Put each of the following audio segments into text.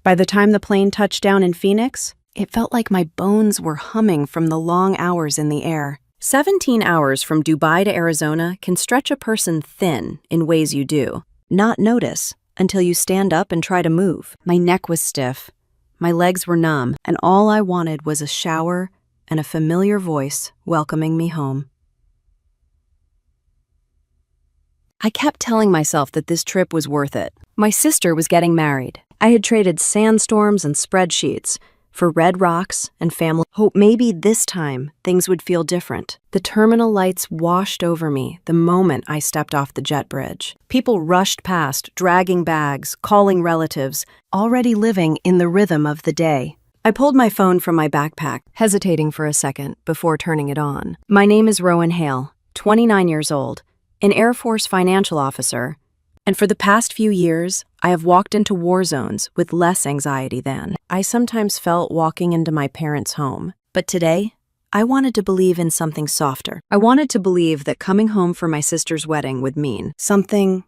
By the time the plane touched down in Phoenix, it felt like my bones were humming from the long hours in the air. 17 hours from Dubai to Arizona can stretch a person thin in ways you do not notice until you stand up and try to move. My neck was stiff, my legs were numb, and all I wanted was a shower and a familiar voice welcoming me home. I kept telling myself that this trip was worth it. My sister was getting married. I had traded sandstorms and spreadsheets for red rocks and family hope. Maybe this time things would feel different. The terminal lights washed over me the moment I stepped off the jet bridge. People rushed past, dragging bags, calling relatives, already living in the rhythm of the day. I pulled my phone from my backpack, hesitating for a second before turning it on. My name is Rowan Hale, 29 years old, an Air Force financial officer, and for the past few years, I have walked into war zones with less anxiety than I sometimes felt walking into my parents' home. But today, I wanted to believe in something softer. I wanted to believe that coming home for my sister's wedding would mean something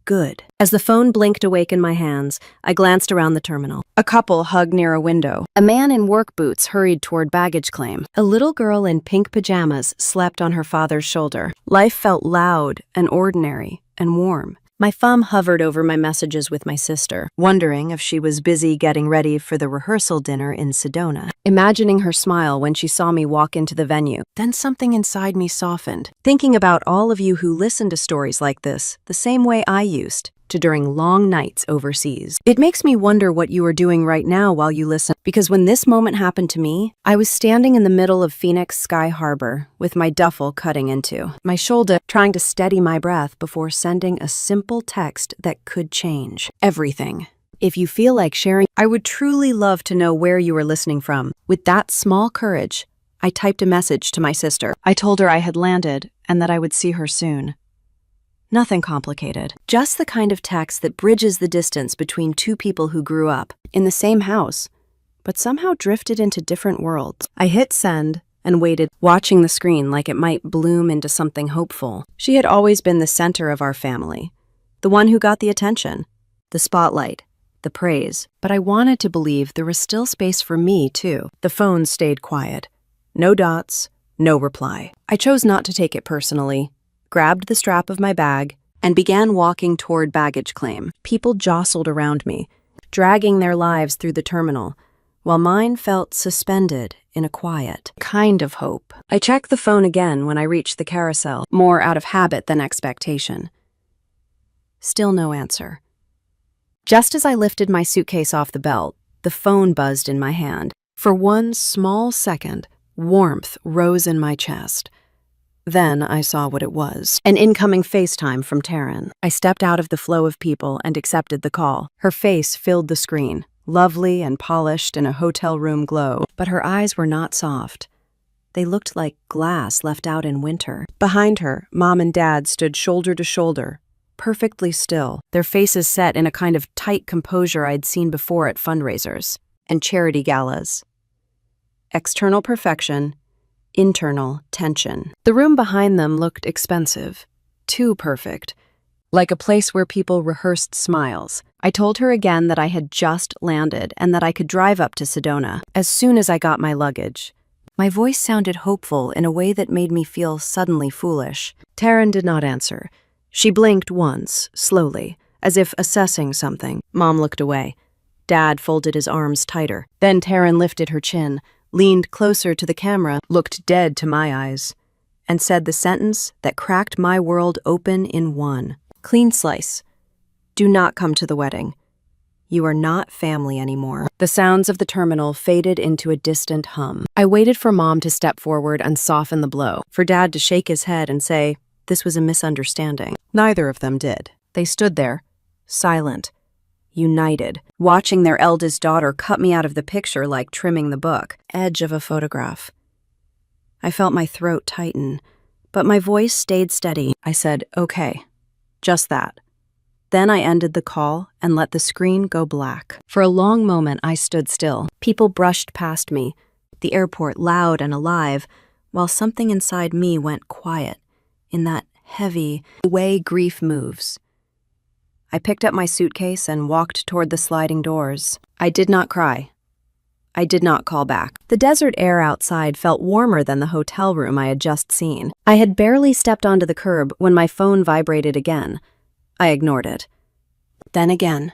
good. As the phone blinked awake in my hands, I glanced around the terminal. A couple hugged near a window. A man in work boots hurried toward baggage claim. A little girl in pink pajamas slept on her father's shoulder. Life felt loud and ordinary and warm. My thumb hovered over my messages with my sister, wondering if she was busy getting ready for the rehearsal dinner in Sedona, imagining her smile when she saw me walk into the venue. Then something inside me softened, thinking about all of you who listen to stories like this the same way I used to during long nights overseas. It makes me wonder what you are doing right now while you listen, because when this moment happened to me, I was standing in the middle of Phoenix Sky Harbor with my duffel cutting into my shoulder, trying to steady my breath before sending a simple text that could change everything. If you feel like sharing, I would truly love to know where you are listening from. With that small courage, I typed a message to my sister. I told her I had landed and that I would see her soon. Nothing complicated, just the kind of text that bridges the distance between two people who grew up in the same house, but somehow drifted into different worlds. I hit send and waited, watching the screen like it might bloom into something hopeful. She had always been the center of our family, the one who got the attention, the spotlight, the praise. But I wanted to believe there was still space for me, too. The phone stayed quiet. No dots, no reply. I chose not to take it personally, grabbed the strap of my bag, and began walking toward baggage claim. People jostled around me, dragging their lives through the terminal, while mine felt suspended in a quiet kind of hope. I checked the phone again when I reached the carousel, more out of habit than expectation. Still no answer. Just as I lifted my suitcase off the belt, the phone buzzed in my hand. For one small second, warmth rose in my chest. Then I saw what it was. An incoming FaceTime from Taryn. I stepped out of the flow of people and accepted the call. Her face filled the screen, lovely and polished in a hotel room glow. But her eyes were not soft. They looked like glass left out in winter. Behind her, Mom and Dad stood shoulder to shoulder, perfectly still, their faces set in a kind of tight composure I'd seen before at fundraisers and charity galas. External perfection, internal tension. The room behind them looked expensive, too perfect, like a place where people rehearsed smiles. I told her again that I had just landed and that I could drive up to Sedona as soon as I got my luggage. My voice sounded hopeful in a way that made me feel suddenly foolish. Taryn did not answer. She blinked once, slowly, as if assessing something. Mom looked away. Dad folded his arms tighter. Then Taryn lifted her chin, leaned closer to the camera, looked dead to my eyes, and said the sentence that cracked my world open in one. Clean slice. Do not come to the wedding. You are not family anymore. The sounds of the terminal faded into a distant hum. I waited for Mom to step forward and soften the blow, for Dad to shake his head and say, this was a misunderstanding. Neither of them did. They stood there, silent, united, watching their eldest daughter cut me out of the picture like trimming the book, edge of a photograph. I felt my throat tighten, but my voice stayed steady. I said, okay, just that. Then I ended the call and let the screen go black. For a long moment, I stood still. People brushed past me, the airport loud and alive, while something inside me went quiet, in that heavy way grief moves. I picked up my suitcase and walked toward the sliding doors. I did not cry. I did not call back. The desert air outside felt warmer than the hotel room I had just seen. I had barely stepped onto the curb when my phone vibrated again. I ignored it. Then again.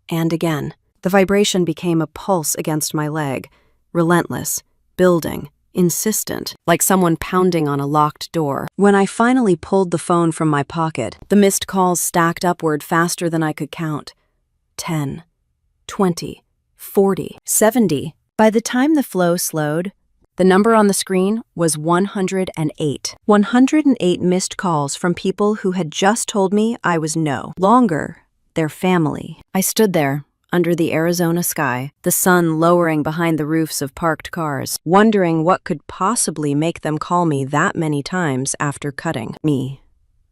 And again. The vibration became a pulse against my leg, relentless, building, insistent, like someone pounding on a locked door. When I finally pulled the phone from my pocket, the missed calls stacked upward faster than I could count. 10, 20, 40, 70. By the time the flow slowed, the number on the screen was 108. 108 missed calls from people who had just told me I was no longer their family. I stood there, under the Arizona sky, the sun lowering behind the roofs of parked cars, wondering what could possibly make them call me that many times after cutting me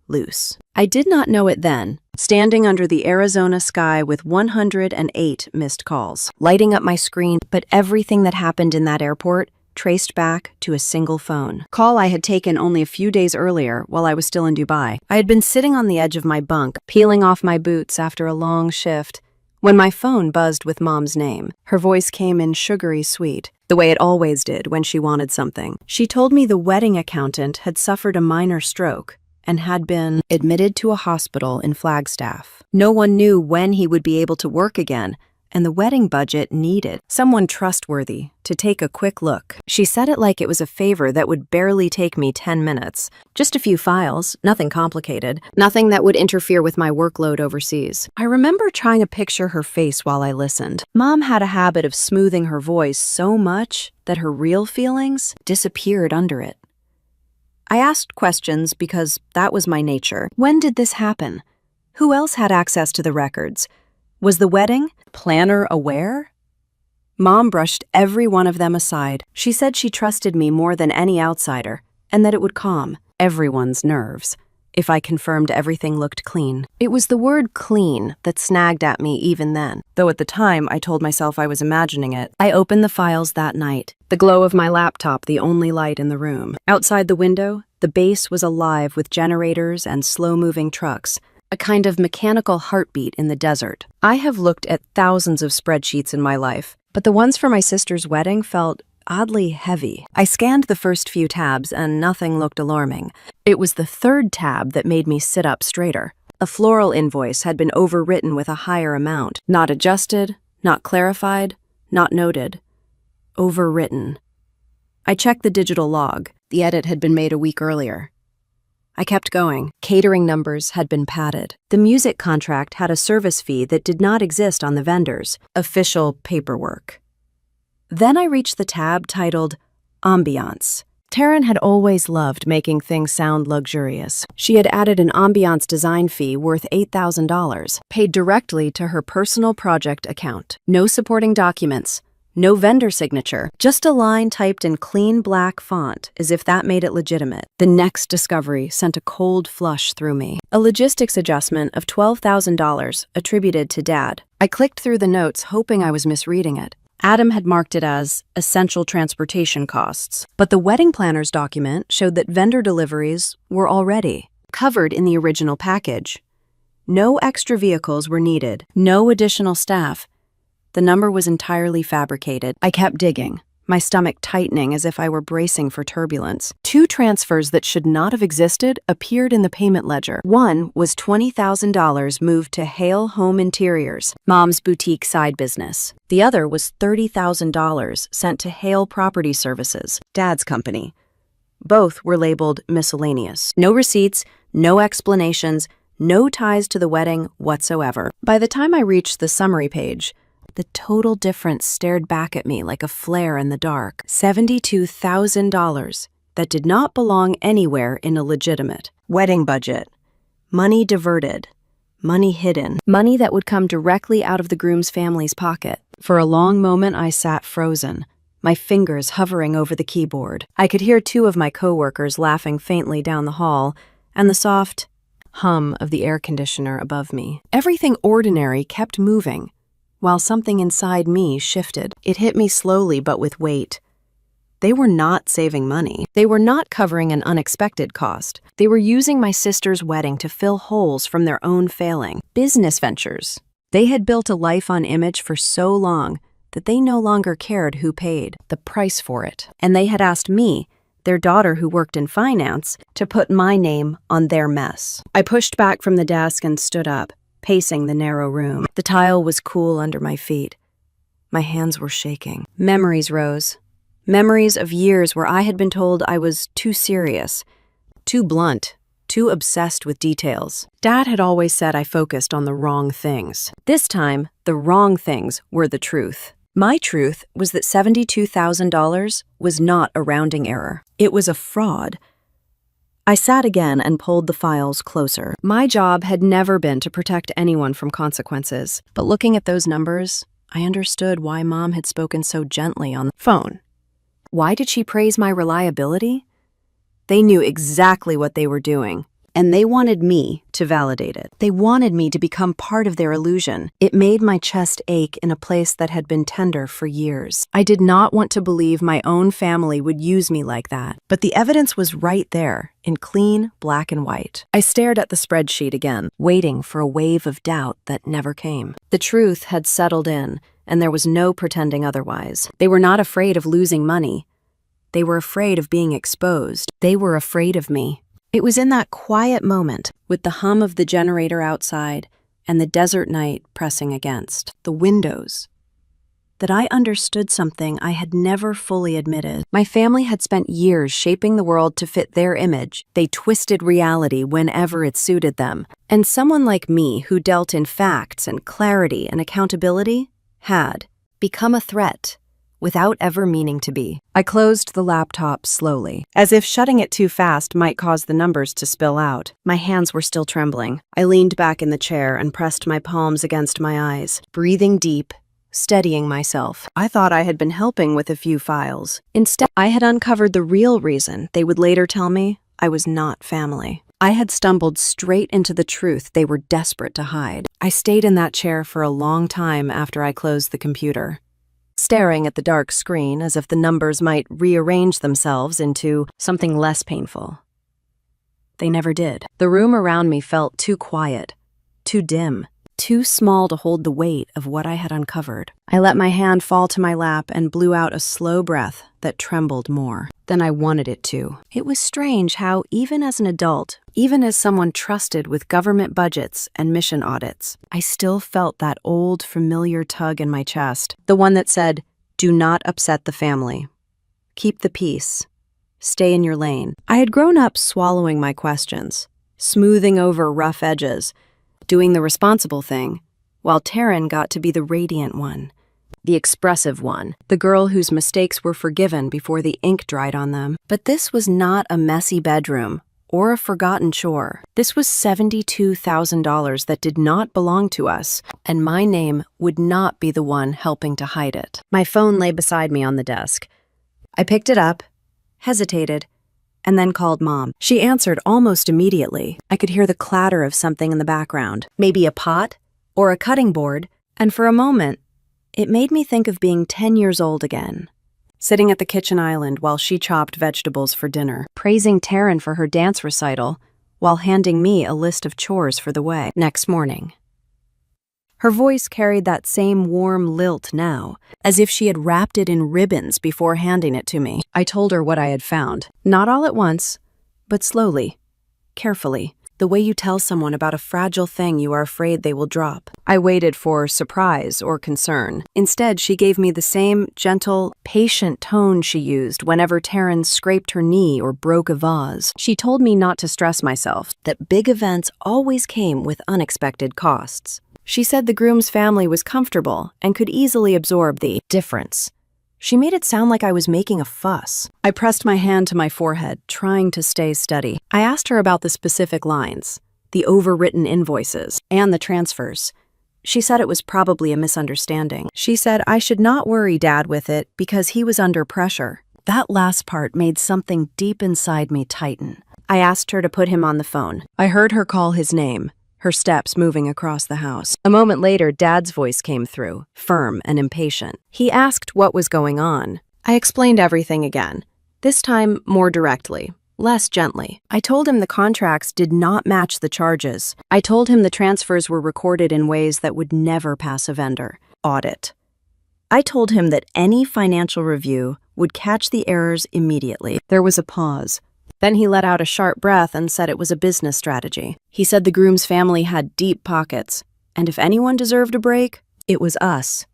loose. I did not know it then, standing under the Arizona sky with 108 missed calls, lighting up my screen, but everything that happened in that airport traced back to a single phone call I had taken only a few days earlier while I was still in Dubai. I had been sitting on the edge of my bunk, peeling off my boots after a long shift, when my phone buzzed with Mom's name. Her voice came in sugary sweet, the way it always did when she wanted something. She told me the wedding accountant had suffered a minor stroke and had been admitted to a hospital in Flagstaff. No one knew when he would be able to work again, and the wedding budget needed someone trustworthy to take a quick look. She said it like it was a favor that would barely take me 10 minutes. Just a few files, nothing complicated, nothing that would interfere with my workload overseas. I remember trying to picture her face while I listened. Mom had a habit of smoothing her voice so much that her real feelings disappeared under it. I asked questions because that was my nature. When did this happen? Who else had access to the records? Was the wedding planner aware? Mom brushed every one of them aside. She said she trusted me more than any outsider, and that it would calm everyone's nerves if I confirmed everything looked clean. It was the word clean that snagged at me even then, though at the time I told myself I was imagining it. I opened the files that night, the glow of my laptop the only light in the room. Outside the window, the base was alive with generators and slow-moving trucks, a kind of mechanical heartbeat in the desert. I have looked at thousands of spreadsheets in my life, but the ones for my sister's wedding felt oddly heavy. I scanned the first few tabs and nothing looked alarming. It was the third tab that made me sit up straighter. A floral invoice had been overwritten with a higher amount. Not adjusted, not clarified, not noted. Overwritten. I checked the digital log. The edit had been made a week earlier. I kept going. Catering numbers had been padded. The music contract had a service fee that did not exist on the vendors. Official paperwork. Then I reached the tab titled Ambiance. Taryn had always loved making things sound luxurious. She had added an ambiance design fee worth $8,000, paid directly to her personal project account. No supporting documents. No vendor signature, just a line typed in clean black font, as if that made it legitimate. The next discovery sent a cold flush through me. A logistics adjustment of $12,000 attributed to Dad. I clicked through the notes, hoping I was misreading it. Adam had marked it as essential transportation costs, but the wedding planner's document showed that vendor deliveries were already covered in the original package. No extra vehicles were needed, no additional staff. The number was entirely fabricated. I kept digging, my stomach tightening as if I were bracing for turbulence. 2 transfers that should not have existed appeared in the payment ledger. One was $20,000 moved to Hale Home Interiors, Mom's boutique side business. The other was $30,000 sent to Hale Property Services, Dad's company. Both were labeled miscellaneous. No receipts, no explanations, no ties to the wedding whatsoever. By the time I reached the summary page, the total difference stared back at me like a flare in the dark. $72,000 that did not belong anywhere in a legitimate wedding budget. Money diverted. Money hidden. Money that would come directly out of the groom's family's pocket. For a long moment, I sat frozen, my fingers hovering over the keyboard. I could hear 2 of my coworkers laughing faintly down the hall, and the soft hum of the air conditioner above me. Everything ordinary kept moving, while something inside me shifted. It hit me slowly but with weight. They were not saving money. They were not covering an unexpected cost. They were using my sister's wedding to fill holes from their own failing business ventures. They had built a life on image for so long that they no longer cared who paid the price for it. And they had asked me, their daughter who worked in finance, to put my name on their mess. I pushed back from the desk and stood up, pacing the narrow room. The tile was cool under my feet. My hands were shaking. Memories rose. Memories of years where I had been told I was too serious, too blunt, too obsessed with details. Dad had always said I focused on the wrong things. This time, the wrong things were the truth. My truth was that $72,000 was not a rounding error. It was a fraud. I sat again and pulled the files closer. My job had never been to protect anyone from consequences, but looking at those numbers, I understood why Mom had spoken so gently on the phone. Why did she praise my reliability? They knew exactly what they were doing, and they wanted me to validate it. They wanted me to become part of their illusion. It made my chest ache in a place that had been tender for years. I did not want to believe my own family would use me like that, but the evidence was right there, in clean black and white. I stared at the spreadsheet again, waiting for a wave of doubt that never came. The truth had settled in, and there was no pretending otherwise. They were not afraid of losing money. They were afraid of being exposed. They were afraid of me. It was in that quiet moment, with the hum of the generator outside and the desert night pressing against the windows, that I understood something I had never fully admitted. My family had spent years shaping the world to fit their image. They twisted reality whenever it suited them. And someone like me, who dealt in facts and clarity and accountability, had become a threat without ever meaning to be. I closed the laptop slowly, as if shutting it too fast might cause the numbers to spill out. My hands were still trembling. I leaned back in the chair and pressed my palms against my eyes, breathing deep, steadying myself. I thought I had been helping with a few files. Instead, I had uncovered the real reason they would later tell me I was not family. I had stumbled straight into the truth they were desperate to hide. I stayed in that chair for a long time after I closed the computer, staring at the dark screen as if the numbers might rearrange themselves into something less painful. They never did. The room around me felt too quiet, too dim, too small to hold the weight of what I had uncovered. I let my hand fall to my lap and blew out a slow breath that trembled more than I wanted it to. It was strange how, even as an adult, even as someone trusted with government budgets and mission audits, I still felt that old, familiar tug in my chest, the one that said, "Do not upset the family. Keep the peace. Stay in your lane." I had grown up swallowing my questions, smoothing over rough edges, doing the responsible thing, while Taryn got to be the radiant one, the expressive one, the girl whose mistakes were forgiven before the ink dried on them. But this was not a messy bedroom or a forgotten chore. This was $72,000 that did not belong to us, and my name would not be the one helping to hide it. My phone lay beside me on the desk. I picked it up, hesitated, and then called Mom. She answered almost immediately. I could hear the clatter of something in the background, maybe a pot or a cutting board, and for a moment, it made me think of being 10 years old again, sitting at the kitchen island while she chopped vegetables for dinner, praising Taryn for her dance recital while handing me a list of chores for the way. Next morning, her voice carried that same warm lilt now, as if she had wrapped it in ribbons before handing it to me. I told her what I had found, not all at once, but slowly, carefully, the way you tell someone about a fragile thing you are afraid they will drop. I waited for surprise or concern. Instead, she gave me the same gentle, patient tone she used whenever Taryn scraped her knee or broke a vase. She told me not to stress myself, that big events always came with unexpected costs. She said the groom's family was comfortable and could easily absorb the difference. She made it sound like I was making a fuss. I pressed my hand to my forehead, trying to stay steady. I asked her about the specific lines, the overwritten invoices, and the transfers. She said it was probably a misunderstanding. She said I should not worry Dad with it because he was under pressure. That last part made something deep inside me tighten. I asked her to put him on the phone. I heard her call his name, her steps moving across the house. A moment later, Dad's voice came through, firm and impatient. He asked what was going on. I explained everything again, this time more directly. less gently. I told him the contracts did not match the charges. I told him the transfers were recorded in ways that would never pass a vendor audit. I told him that any financial review would catch the errors immediately. There was a pause. Then he let out a sharp breath and said it was a business strategy. He said the groom's family had deep pockets, and if anyone deserved a break, it was us.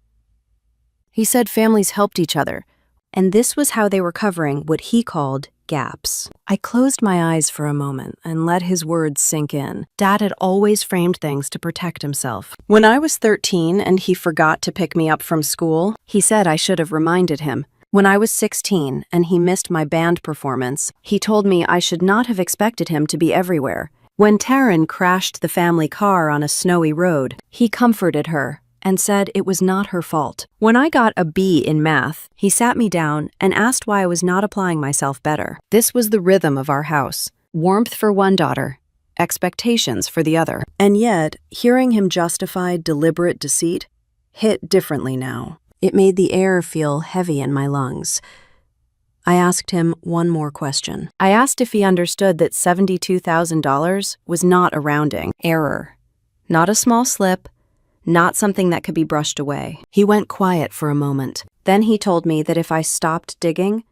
He said families helped each other, and this was how they were covering what he called gaps. I closed my eyes for a moment and let his words sink in. Dad had always framed things to protect himself. When I was 13 and he forgot to pick me up from school, he said I should have reminded him. When I was 16 and he missed my band performance, he told me I should not have expected him to be everywhere. When Taryn crashed the family car on a snowy road, he comforted her and said it was not her fault. When I got a B in math, he sat me down and asked why I was not applying myself better. This was the rhythm of our house. Warmth for one daughter, expectations for the other. And yet, hearing him justify deliberate deceit hit differently now. It made the air feel heavy in my lungs. I asked him one more question. I asked if he understood that $72,000 was not a rounding error, not a small slip, not something that could be brushed away. He went quiet for a moment. Then he told me that if I stopped digging,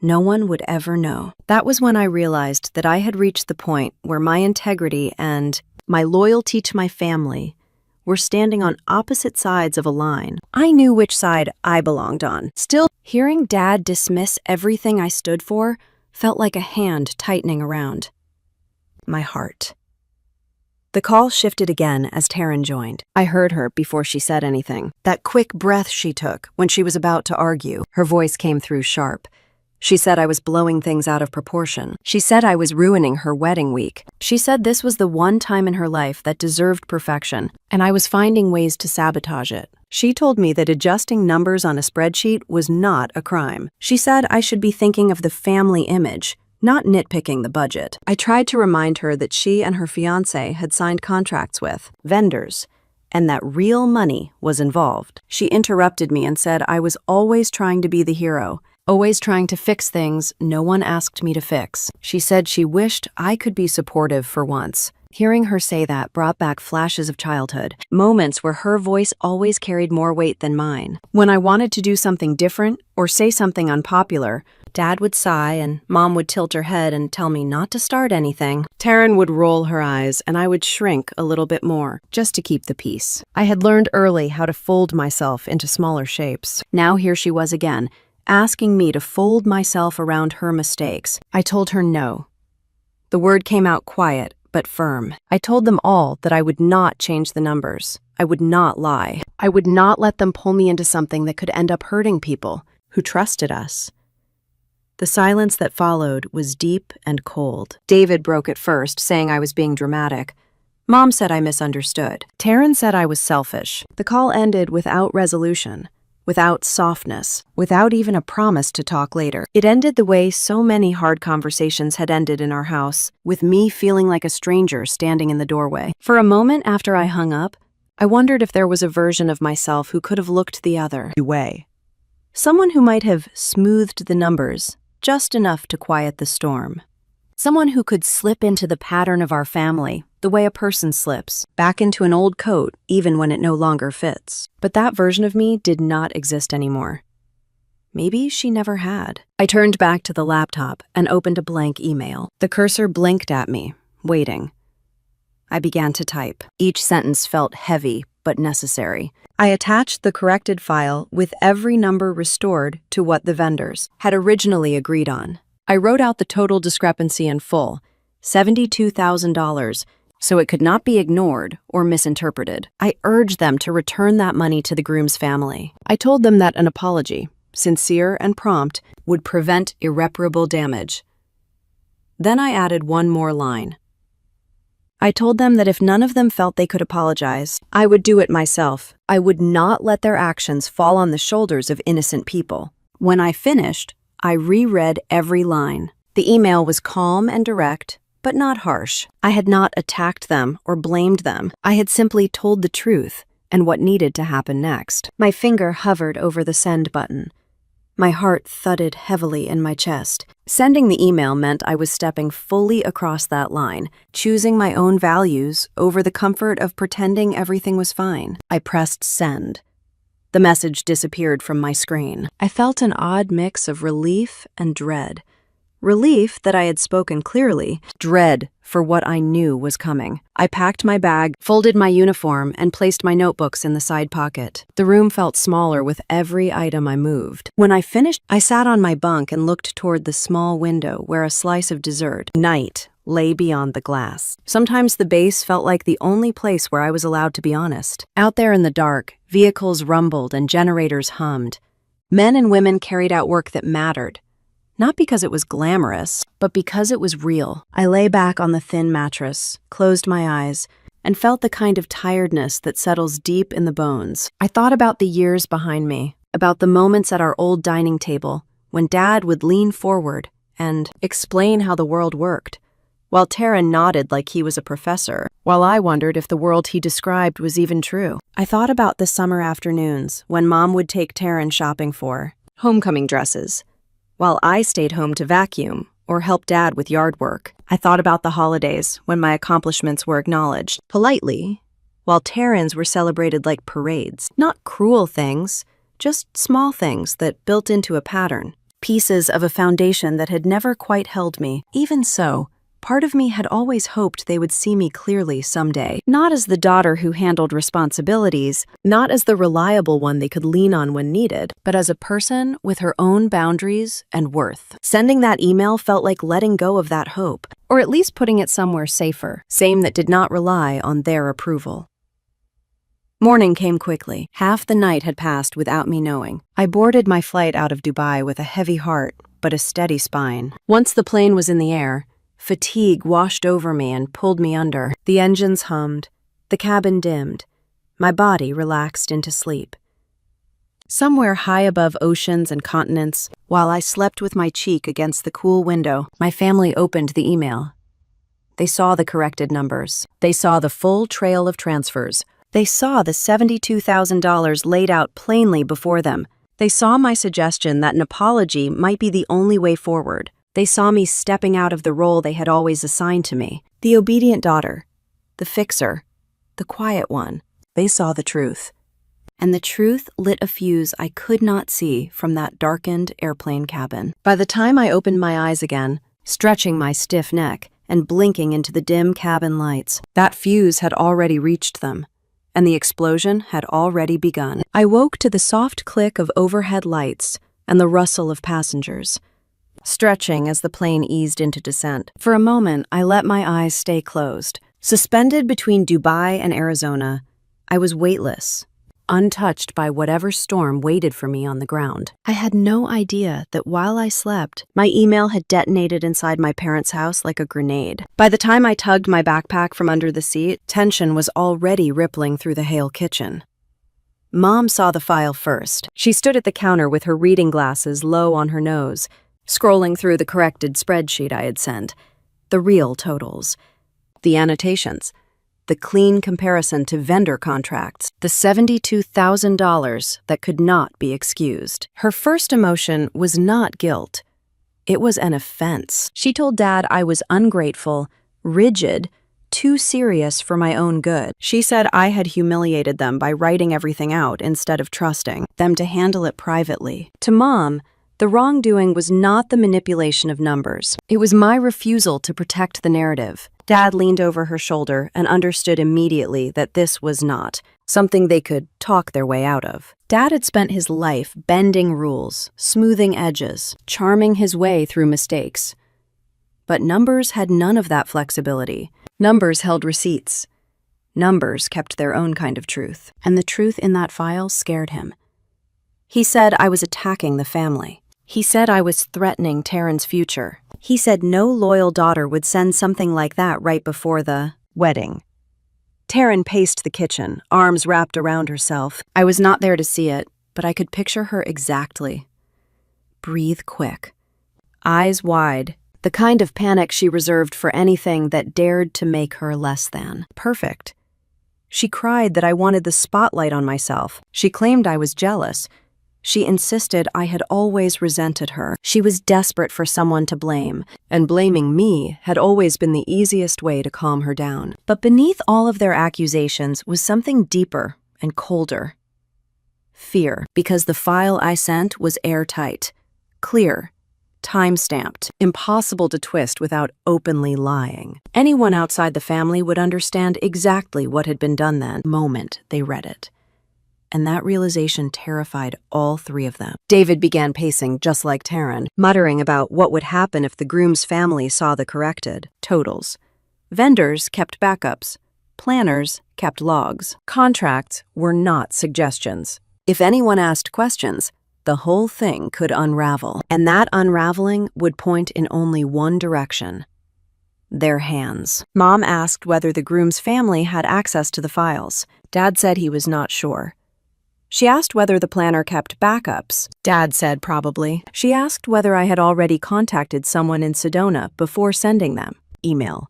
no one would ever know. That was when I realized that I had reached the point where my integrity and my loyalty to my family were standing on opposite sides of a line. I knew which side I belonged on. Still, hearing Dad dismiss everything I stood for felt like a hand tightening around my heart. The call shifted again as Taryn joined. I heard her before she said anything. That quick breath she took when she was about to argue. Her voice came through sharp. She said I was blowing things out of proportion. She said I was ruining her wedding week. She said this was the one time in her life that deserved perfection, and I was finding ways to sabotage it. She told me that adjusting numbers on a spreadsheet was not a crime. She said I should be thinking of the family image, not nitpicking the budget. I tried to remind her that she and her fiancé had signed contracts with vendors, and that real money was involved. She interrupted me and said I was always trying to be the hero, always trying to fix things no one asked me to fix. She said she wished I could be supportive for once. Hearing her say that brought back flashes of childhood, moments where her voice always carried more weight than mine. When I wanted to do something different or say something unpopular, Dad would sigh and Mom would tilt her head and tell me not to start anything. Taryn would roll her eyes and I would shrink a little bit more, just to keep the peace. I had learned early how to fold myself into smaller shapes. Now here she was again, asking me to fold myself around her mistakes. I told her no. The word came out quiet, but firm. I told them all that I would not change the numbers. I would not lie. I would not let them pull me into something that could end up hurting people who trusted us. The silence that followed was deep and cold. David broke it first, saying I was being dramatic. Mom said I misunderstood. Taryn said I was selfish. The call ended without resolution, without softness, without even a promise to talk later. It ended the way so many hard conversations had ended in our house, with me feeling like a stranger standing in the doorway. For a moment after I hung up, I wondered if there was a version of myself who could have looked the other way. Someone who might have smoothed the numbers just enough to quiet the storm. Someone who could slip into the pattern of our family, the way a person slips, back into an old coat even when it no longer fits. But that version of me did not exist anymore. Maybe she never had. I turned back to the laptop and opened a blank email. The cursor blinked at me, waiting. I began to type. Each sentence felt heavy but necessary. I attached the corrected file with every number restored to what the vendors had originally agreed on. I wrote out the total discrepancy in full, $72,000, so it could not be ignored or misinterpreted. I urged them to return that money to the groom's family. I told them that an apology, sincere and prompt, would prevent irreparable damage. Then I added one more line. I told them that if none of them felt they could apologize, I would do it myself. I would not let their actions fall on the shoulders of innocent people. When I finished, I reread every line. The email was calm and direct, but not harsh. I had not attacked them or blamed them. I had simply told the truth and what needed to happen next. My finger hovered over the send button. My heart thudded heavily in my chest. Sending the email meant I was stepping fully across that line, choosing my own values over the comfort of pretending everything was fine. I pressed send. The message disappeared from my screen. I felt an odd mix of relief and dread. Relief that I had spoken clearly, dread for what I knew was coming. I packed my bag, folded my uniform, and placed my notebooks in the side pocket. The room felt smaller with every item I moved. When I finished, I sat on my bunk and looked toward the small window where a slice of dessert, night, lay beyond the glass. Sometimes the base felt like the only place where I was allowed to be honest. Out there in the dark, vehicles rumbled and generators hummed. Men and women carried out work that mattered. Not because it was glamorous, but because it was real. I lay back on the thin mattress, closed my eyes, and felt the kind of tiredness that settles deep in the bones. I thought about the years behind me, about the moments at our old dining table when Dad would lean forward and explain how the world worked, while Taryn nodded like he was a professor, while I wondered if the world he described was even true. I thought about the summer afternoons when Mom would take Taryn shopping for homecoming dresses, while I stayed home to vacuum or help Dad with yard work. I thought about the holidays when my accomplishments were acknowledged politely, while Taryn's were celebrated like parades. Not cruel things, just small things that built into a pattern, pieces of a foundation that had never quite held me. Even so, part of me had always hoped they would see me clearly someday, not as the daughter who handled responsibilities, not as the reliable one they could lean on when needed, but as a person with her own boundaries and worth. Sending that email felt like letting go of that hope, or at least putting it somewhere safer, same that did not rely on their approval. Morning came quickly. Half the night had passed without me knowing. I boarded my flight out of Dubai with a heavy heart, but a steady spine. Once the plane was in the air, fatigue washed over me and pulled me under. The engines hummed, the cabin dimmed, my body relaxed into sleep. Somewhere high above oceans and continents, while I slept with my cheek against the cool window, my family opened the email. They saw the corrected numbers. They saw the full trail of transfers. They saw the $72,000 laid out plainly before them. They saw my suggestion that an apology might be the only way forward. They saw me stepping out of the role they had always assigned to me. The obedient daughter, the fixer, the quiet one. They saw the truth. And the truth lit a fuse I could not see from that darkened airplane cabin. By the time I opened my eyes again, stretching my stiff neck and blinking into the dim cabin lights, that fuse had already reached them, and the explosion had already begun. I woke to the soft click of overhead lights and the rustle of passengers, stretching as the plane eased into descent. For a moment, I let my eyes stay closed. Suspended between Dubai and Arizona, I was weightless, untouched by whatever storm waited for me on the ground. I had no idea that while I slept, my email had detonated inside my parents' house like a grenade. By the time I tugged my backpack from under the seat, tension was already rippling through the Hale kitchen. Mom saw the file first. She stood at the counter with her reading glasses low on her nose, scrolling through the corrected spreadsheet I had sent, the real totals, the annotations, the clean comparison to vendor contracts, the $72,000 that could not be excused. Her first emotion was not guilt. It was an offense. She told Dad I was ungrateful, rigid, too serious for my own good. She said I had humiliated them by writing everything out instead of trusting them to handle it privately. To Mom, the wrongdoing was not the manipulation of numbers. It was my refusal to protect the narrative. Dad leaned over her shoulder and understood immediately that this was not something they could talk their way out of. Dad had spent his life bending rules, smoothing edges, charming his way through mistakes. But numbers had none of that flexibility. Numbers held receipts. Numbers kept their own kind of truth. And the truth in that file scared him. He said I was attacking the family. He said I was threatening Taryn's future. He said no loyal daughter would send something like that right before the wedding. Taryn paced the kitchen, arms wrapped around herself. I was not there to see it, but I could picture her exactly. Breathe quick. Eyes wide, the kind of panic she reserved for anything that dared to make her less than perfect. She cried that I wanted the spotlight on myself. She claimed I was jealous. She insisted I had always resented her. She was desperate for someone to blame, and blaming me had always been the easiest way to calm her down. But beneath all of their accusations was something deeper and colder. Fear, because the file I sent was airtight, clear, time-stamped, impossible to twist without openly lying. Anyone outside the family would understand exactly what had been done the moment they read it. And that realization terrified all three of them. David began pacing just like Taryn, muttering about what would happen if the groom's family saw the corrected totals. Vendors kept backups. Planners kept logs. Contracts were not suggestions. If anyone asked questions, the whole thing could unravel. And that unraveling would point in only one direction: their hands. Mom asked whether the groom's family had access to the files. Dad said he was not sure. She asked whether the planner kept backups. Dad said probably. She asked whether I had already contacted someone in Sedona before sending them. Email.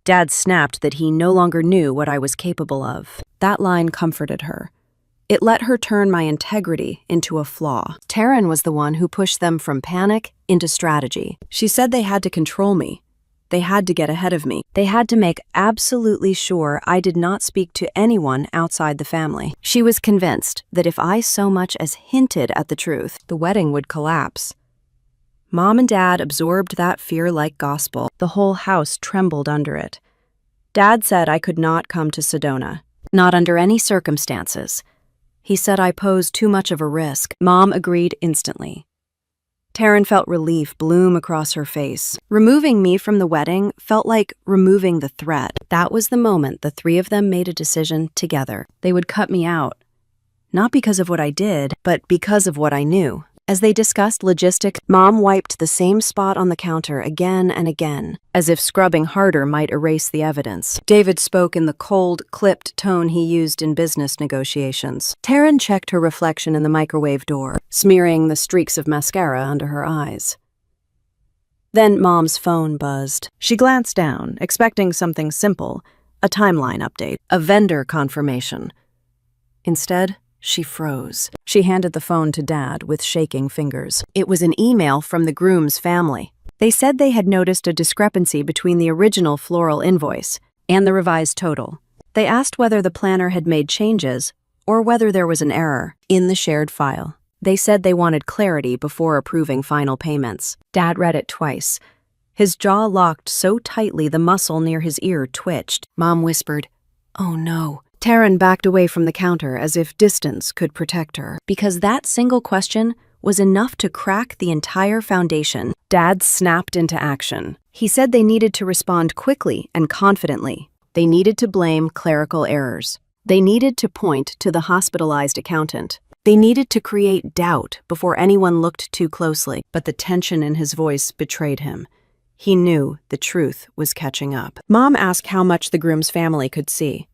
Dad snapped that he no longer knew what I was capable of. That line comforted her. It let her turn my integrity into a flaw. Taryn was the one who pushed them from panic into strategy. She said they had to control me. They had to get ahead of me. They had to make absolutely sure I did not speak to anyone outside the family. She was convinced that if I so much as hinted at the truth, the wedding would collapse. Mom and Dad absorbed that fear like gospel. The whole house trembled under it. Dad said I could not come to Sedona, not under any circumstances. He said I posed too much of a risk. Mom agreed instantly. Taryn felt relief bloom across her face. Removing me from the wedding felt like removing the threat. That was the moment the three of them made a decision together. They would cut me out. Not because of what I did, but because of what I knew. As they discussed logistics, Mom wiped the same spot on the counter again and again, as if scrubbing harder might erase the evidence. David spoke in the cold, clipped tone he used in business negotiations. Taryn checked her reflection in the microwave door, smearing the streaks of mascara under her eyes. Then Mom's phone buzzed. She glanced down, expecting something simple, a timeline update, a vendor confirmation. Instead, she froze. She handed the phone to Dad with shaking fingers. It was an email from the groom's family. They said they had noticed a discrepancy between the original floral invoice and the revised total. They asked whether the planner had made changes or whether there was an error in the shared file. They said they wanted clarity before approving final payments. Dad read it twice. His jaw locked so tightly the muscle near his ear twitched. Mom whispered, "Oh no." Taryn backed away from the counter as if distance could protect her, because that single question was enough to crack the entire foundation. Dad snapped into action. He said they needed to respond quickly and confidently. They needed to blame clerical errors. They needed to point to the hospitalized accountant. They needed to create doubt before anyone looked too closely, but the tension in his voice betrayed him. He knew the truth was catching up. Mom asked how much the groom's family could see.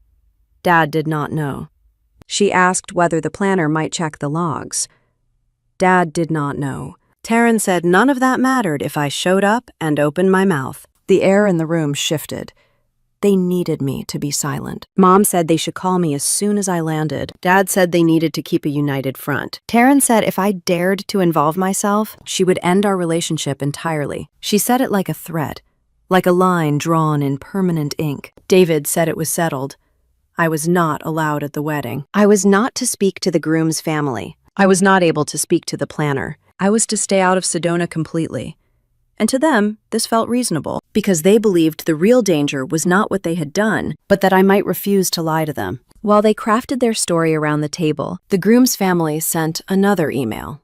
Dad did not know. She asked whether the planner might check the logs. Dad did not know. Taryn said none of that mattered if I showed up and opened my mouth. The air in the room shifted. They needed me to be silent. Mom said they should call me as soon as I landed. Dad said they needed to keep a united front. Taryn said if I dared to involve myself, she would end our relationship entirely. She said it like a threat, like a line drawn in permanent ink. David said it was settled. I was not allowed at the wedding. I was not to speak to the groom's family. I was not able to speak to the planner. I was to stay out of Sedona completely. And to them, this felt reasonable, because they believed the real danger was not what they had done, but that I might refuse to lie to them. While they crafted their story around the table, the groom's family sent another email.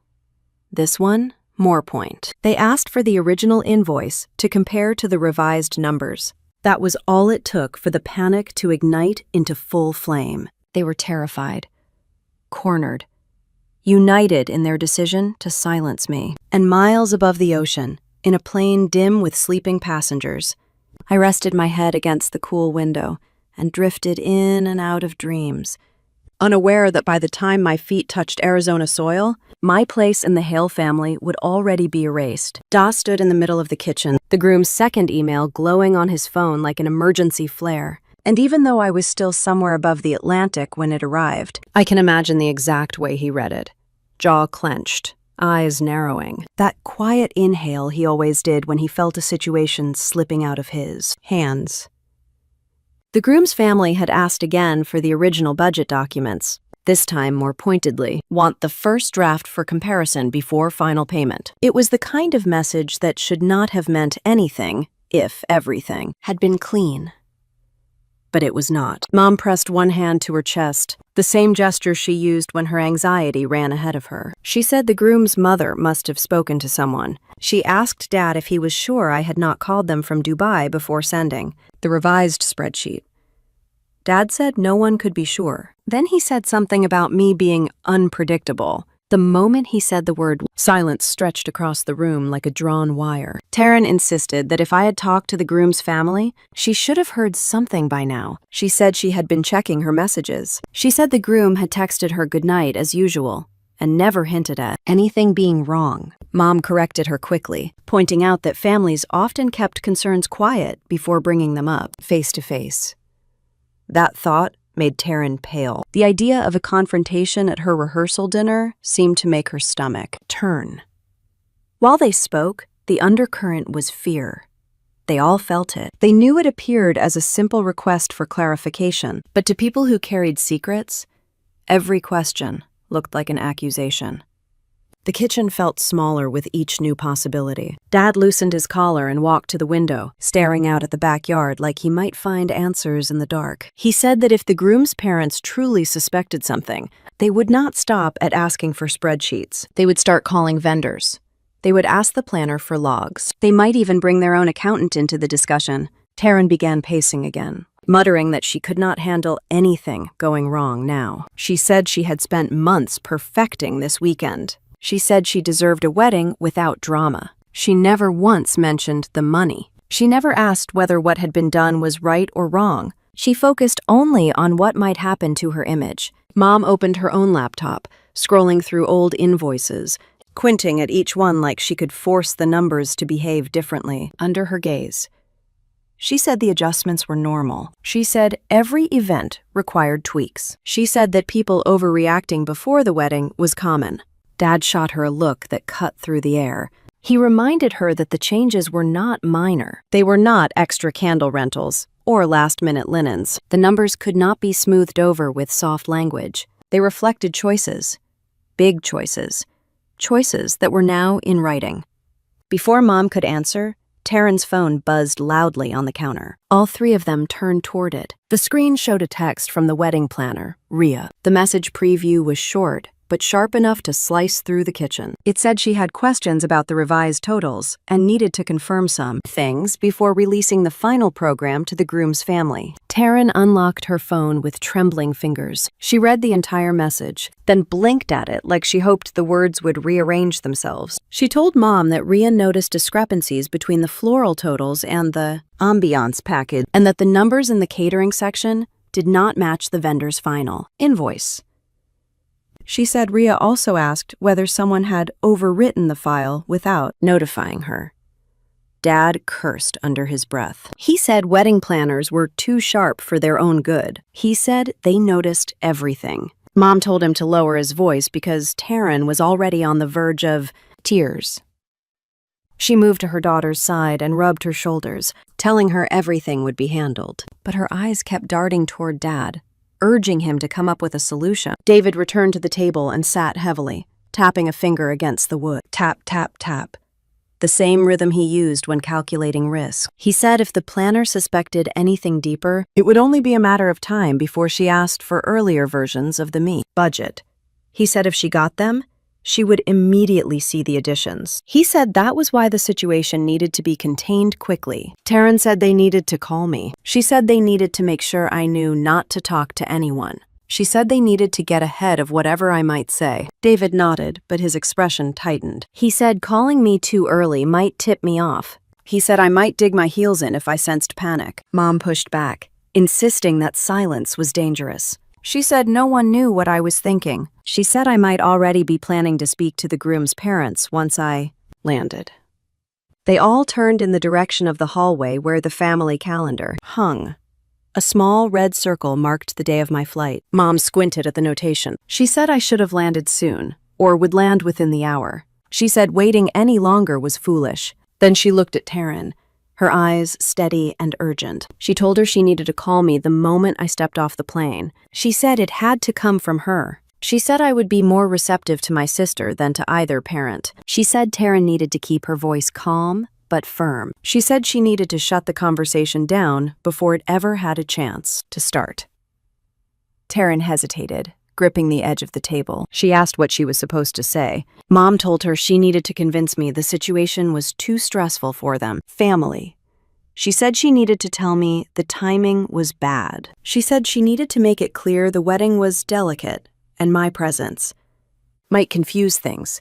This one, more point. They asked for the original invoice to compare to the revised numbers. That was all it took for the panic to ignite into full flame. They were terrified, cornered, united in their decision to silence me. And miles above the ocean, in a plane dim with sleeping passengers, I rested my head against the cool window and drifted in and out of dreams, unaware that by the time my feet touched Arizona soil, my place in the Hale family would already be erased. Das stood in the middle of the kitchen, the groom's second email glowing on his phone like an emergency flare. And even though I was still somewhere above the Atlantic when it arrived, I can imagine the exact way he read it. jaw clenched, eyes narrowing. That quiet inhale he always did when he felt a situation slipping out of his hands. The groom's family had asked again for the original budget documents, this time more pointedly, want the first draft for comparison before final payment. It was the kind of message that should not have meant anything if everything had been clean. But it was not. Mom pressed one hand to her chest, the same gesture she used when her anxiety ran ahead of her. She said the groom's mother must have spoken to someone. She asked Dad if he was sure I had not called them from Dubai before sending the revised spreadsheet. Dad said no one could be sure. Then he said something about me being unpredictable. The moment he said the word, silence stretched across the room like a drawn wire. Taryn insisted that if I had talked to the groom's family, she should have heard something by now. She said she had been checking her messages. She said the groom had texted her goodnight as usual and never hinted at anything being wrong. Mom corrected her quickly, pointing out that families often kept concerns quiet before bringing them up face to face. That thought made Taryn pale. The idea of a confrontation at her rehearsal dinner seemed to make her stomach turn. While they spoke, the undercurrent was fear. They all felt it. They knew it appeared as a simple request for clarification, but to people who carried secrets, every question looked like an accusation. The kitchen felt smaller with each new possibility. Dad loosened his collar and walked to the window, staring out at the backyard like he might find answers in the dark. He said that if the groom's parents truly suspected something, they would not stop at asking for spreadsheets. They would start calling vendors. They would ask the planner for logs. They might even bring their own accountant into the discussion. Taryn began pacing again, muttering that she could not handle anything going wrong now. She said she had spent months perfecting this weekend. She said she deserved a wedding without drama. She never once mentioned the money. She never asked whether what had been done was right or wrong. She focused only on what might happen to her image. Mom opened her own laptop, scrolling through old invoices, squinting at each one like she could force the numbers to behave differently under her gaze. She said the adjustments were normal. She said every event required tweaks. She said that people overreacting before the wedding was common. Dad shot her a look that cut through the air. He reminded her that the changes were not minor. They were not extra candle rentals or last-minute linens. The numbers could not be smoothed over with soft language. They reflected choices, big choices, choices that were now in writing. Before Mom could answer, Taryn's phone buzzed loudly on the counter. All three of them turned toward it. The screen showed a text from the wedding planner, Rhea. The message preview was short, but sharp enough to slice through the kitchen. It said she had questions about the revised totals and needed to confirm some things before releasing the final program to the groom's family. Taryn unlocked her phone with trembling fingers. She read the entire message, then blinked at it like she hoped the words would rearrange themselves. She told Mom that Rhea noticed discrepancies between the floral totals and the ambiance package, and that the numbers in the catering section did not match the vendor's final invoice. She said Rhea also asked whether someone had overwritten the file without notifying her. Dad cursed under his breath. He said wedding planners were too sharp for their own good. He said they noticed everything. Mom told him to lower his voice because Taryn was already on the verge of tears. She moved to her daughter's side and rubbed her shoulders, telling her everything would be handled. But her eyes kept darting toward Dad, urging him to come up with a solution. David returned to the table and sat heavily, tapping a finger against the wood. Tap, tap, tap. The same rhythm he used when calculating risk. He said if the planner suspected anything deeper, it would only be a matter of time before she asked for earlier versions of the budget. He said if she got them, she would immediately see the additions. He said that was why the situation needed to be contained quickly. Taryn said they needed to call me. She said they needed to make sure I knew not to talk to anyone. She said they needed to get ahead of whatever I might say. David nodded, but his expression tightened. He said calling me too early might tip me off. He said I might dig my heels in if I sensed panic. Mom pushed back, insisting that silence was dangerous. She said no one knew what I was thinking. She said I might already be planning to speak to the groom's parents once I landed. They all turned in the direction of the hallway where the family calendar hung. A small red circle marked the day of my flight. Mom squinted at the notation. She said I should have landed soon, or would land within the hour. She said waiting any longer was foolish. Then she looked at Taryn, her eyes steady and urgent. She told her she needed to call me the moment I stepped off the plane. She said it had to come from her. She said I would be more receptive to my sister than to either parent. She said Taryn needed to keep her voice calm but firm. She said she needed to shut the conversation down before it ever had a chance to start. Taryn hesitated, gripping the edge of the table. She asked what she was supposed to say. Mom told her she needed to convince me the situation was too stressful for them. Family. She said she needed to tell me the timing was bad. She said she needed to make it clear the wedding was delicate and my presence might confuse things.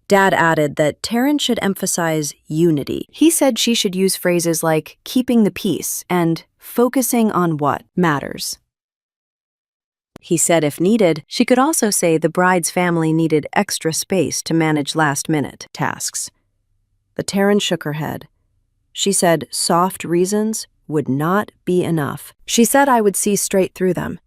Dad added that Taryn should emphasize unity. He said she should use phrases like keeping the peace and focusing on what matters. He said if needed, she could also say the bride's family needed extra space to manage last-minute tasks. But Taryn shook her head. She said soft reasons would not be enough. She said I would see straight through them.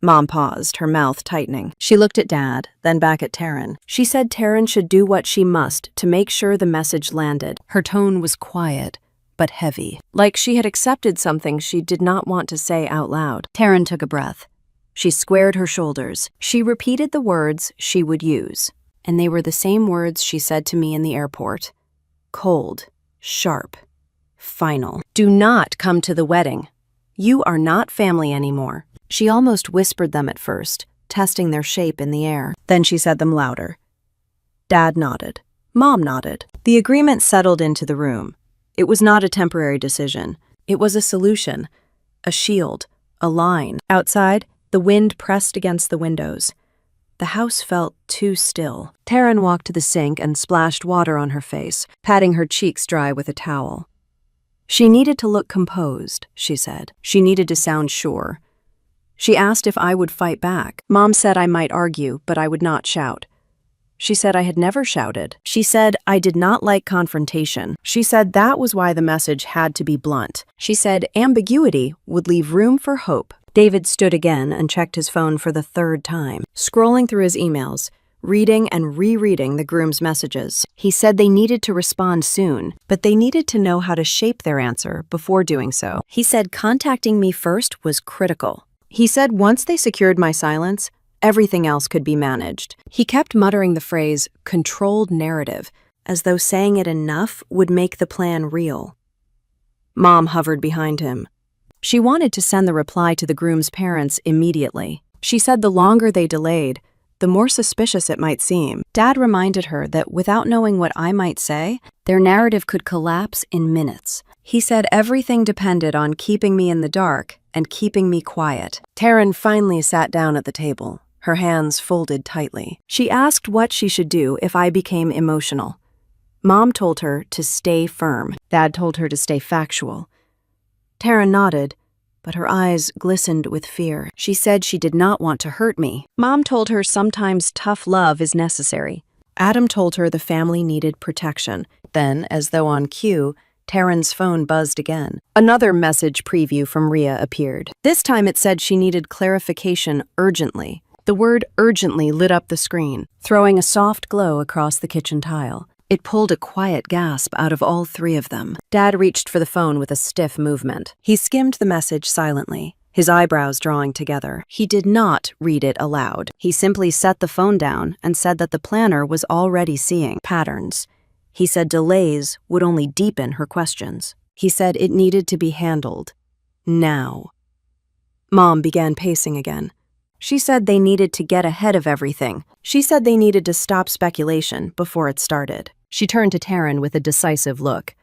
Mom paused, her mouth tightening. She looked at Dad, then back at Taryn. She said Taryn should do what she must to make sure the message landed. Her tone was quiet, but heavy, like she had accepted something she did not want to say out loud. Taryn took a breath. She squared her shoulders. She repeated the words she would use, and they were the same words she said to me in the airport. Cold, sharp, final. Do not come to the wedding. You are not family anymore. She almost whispered them at first, testing their shape in the air. Then she said them louder. Dad nodded. Mom nodded. The agreement settled into the room. It was not a temporary decision. It was a solution, a shield, a line. Outside, the wind pressed against the windows. The house felt too still. Taryn walked to the sink and splashed water on her face, patting her cheeks dry with a towel. She needed to look composed, she said. She needed to sound sure. She asked if I would fight back. Mom said I might argue, but I would not shout. She said I had never shouted. She said I did not like confrontation. She said that was why the message had to be blunt. She said ambiguity would leave room for hope. David stood again and checked his phone for the third time, scrolling through his emails, reading and rereading the groom's messages. He said they needed to respond soon, but they needed to know how to shape their answer before doing so. He said contacting me first was critical. He said once they secured my silence, everything else could be managed. He kept muttering the phrase, controlled narrative, as though saying it enough would make the plan real. Mom hovered behind him. She wanted to send the reply to the groom's parents immediately. She said the longer they delayed, the more suspicious it might seem. Dad reminded her that without knowing what I might say, their narrative could collapse in minutes. He said everything depended on keeping me in the dark and keeping me quiet. Taryn finally sat down at the table, her hands folded tightly. She asked what she should do if I became emotional. Mom told her to stay firm. Dad told her to stay factual. Taryn nodded, but her eyes glistened with fear. She said she did not want to hurt me. Mom told her sometimes tough love is necessary. Adam told her the family needed protection. Then, as though on cue, Taryn's phone buzzed again. Another message preview from Rhea appeared. This time it said she needed clarification urgently. The word urgently lit up the screen, throwing a soft glow across the kitchen tile. It pulled a quiet gasp out of all three of them. Dad reached for the phone with a stiff movement. He skimmed the message silently, his eyebrows drawing together. He did not read it aloud. He simply set the phone down and said that the planner was already seeing patterns. He said delays would only deepen her questions. He said it needed to be handled. Now. Mom began pacing again. She said they needed to get ahead of everything. She said they needed to stop speculation before it started. She turned to Taryn with a decisive look.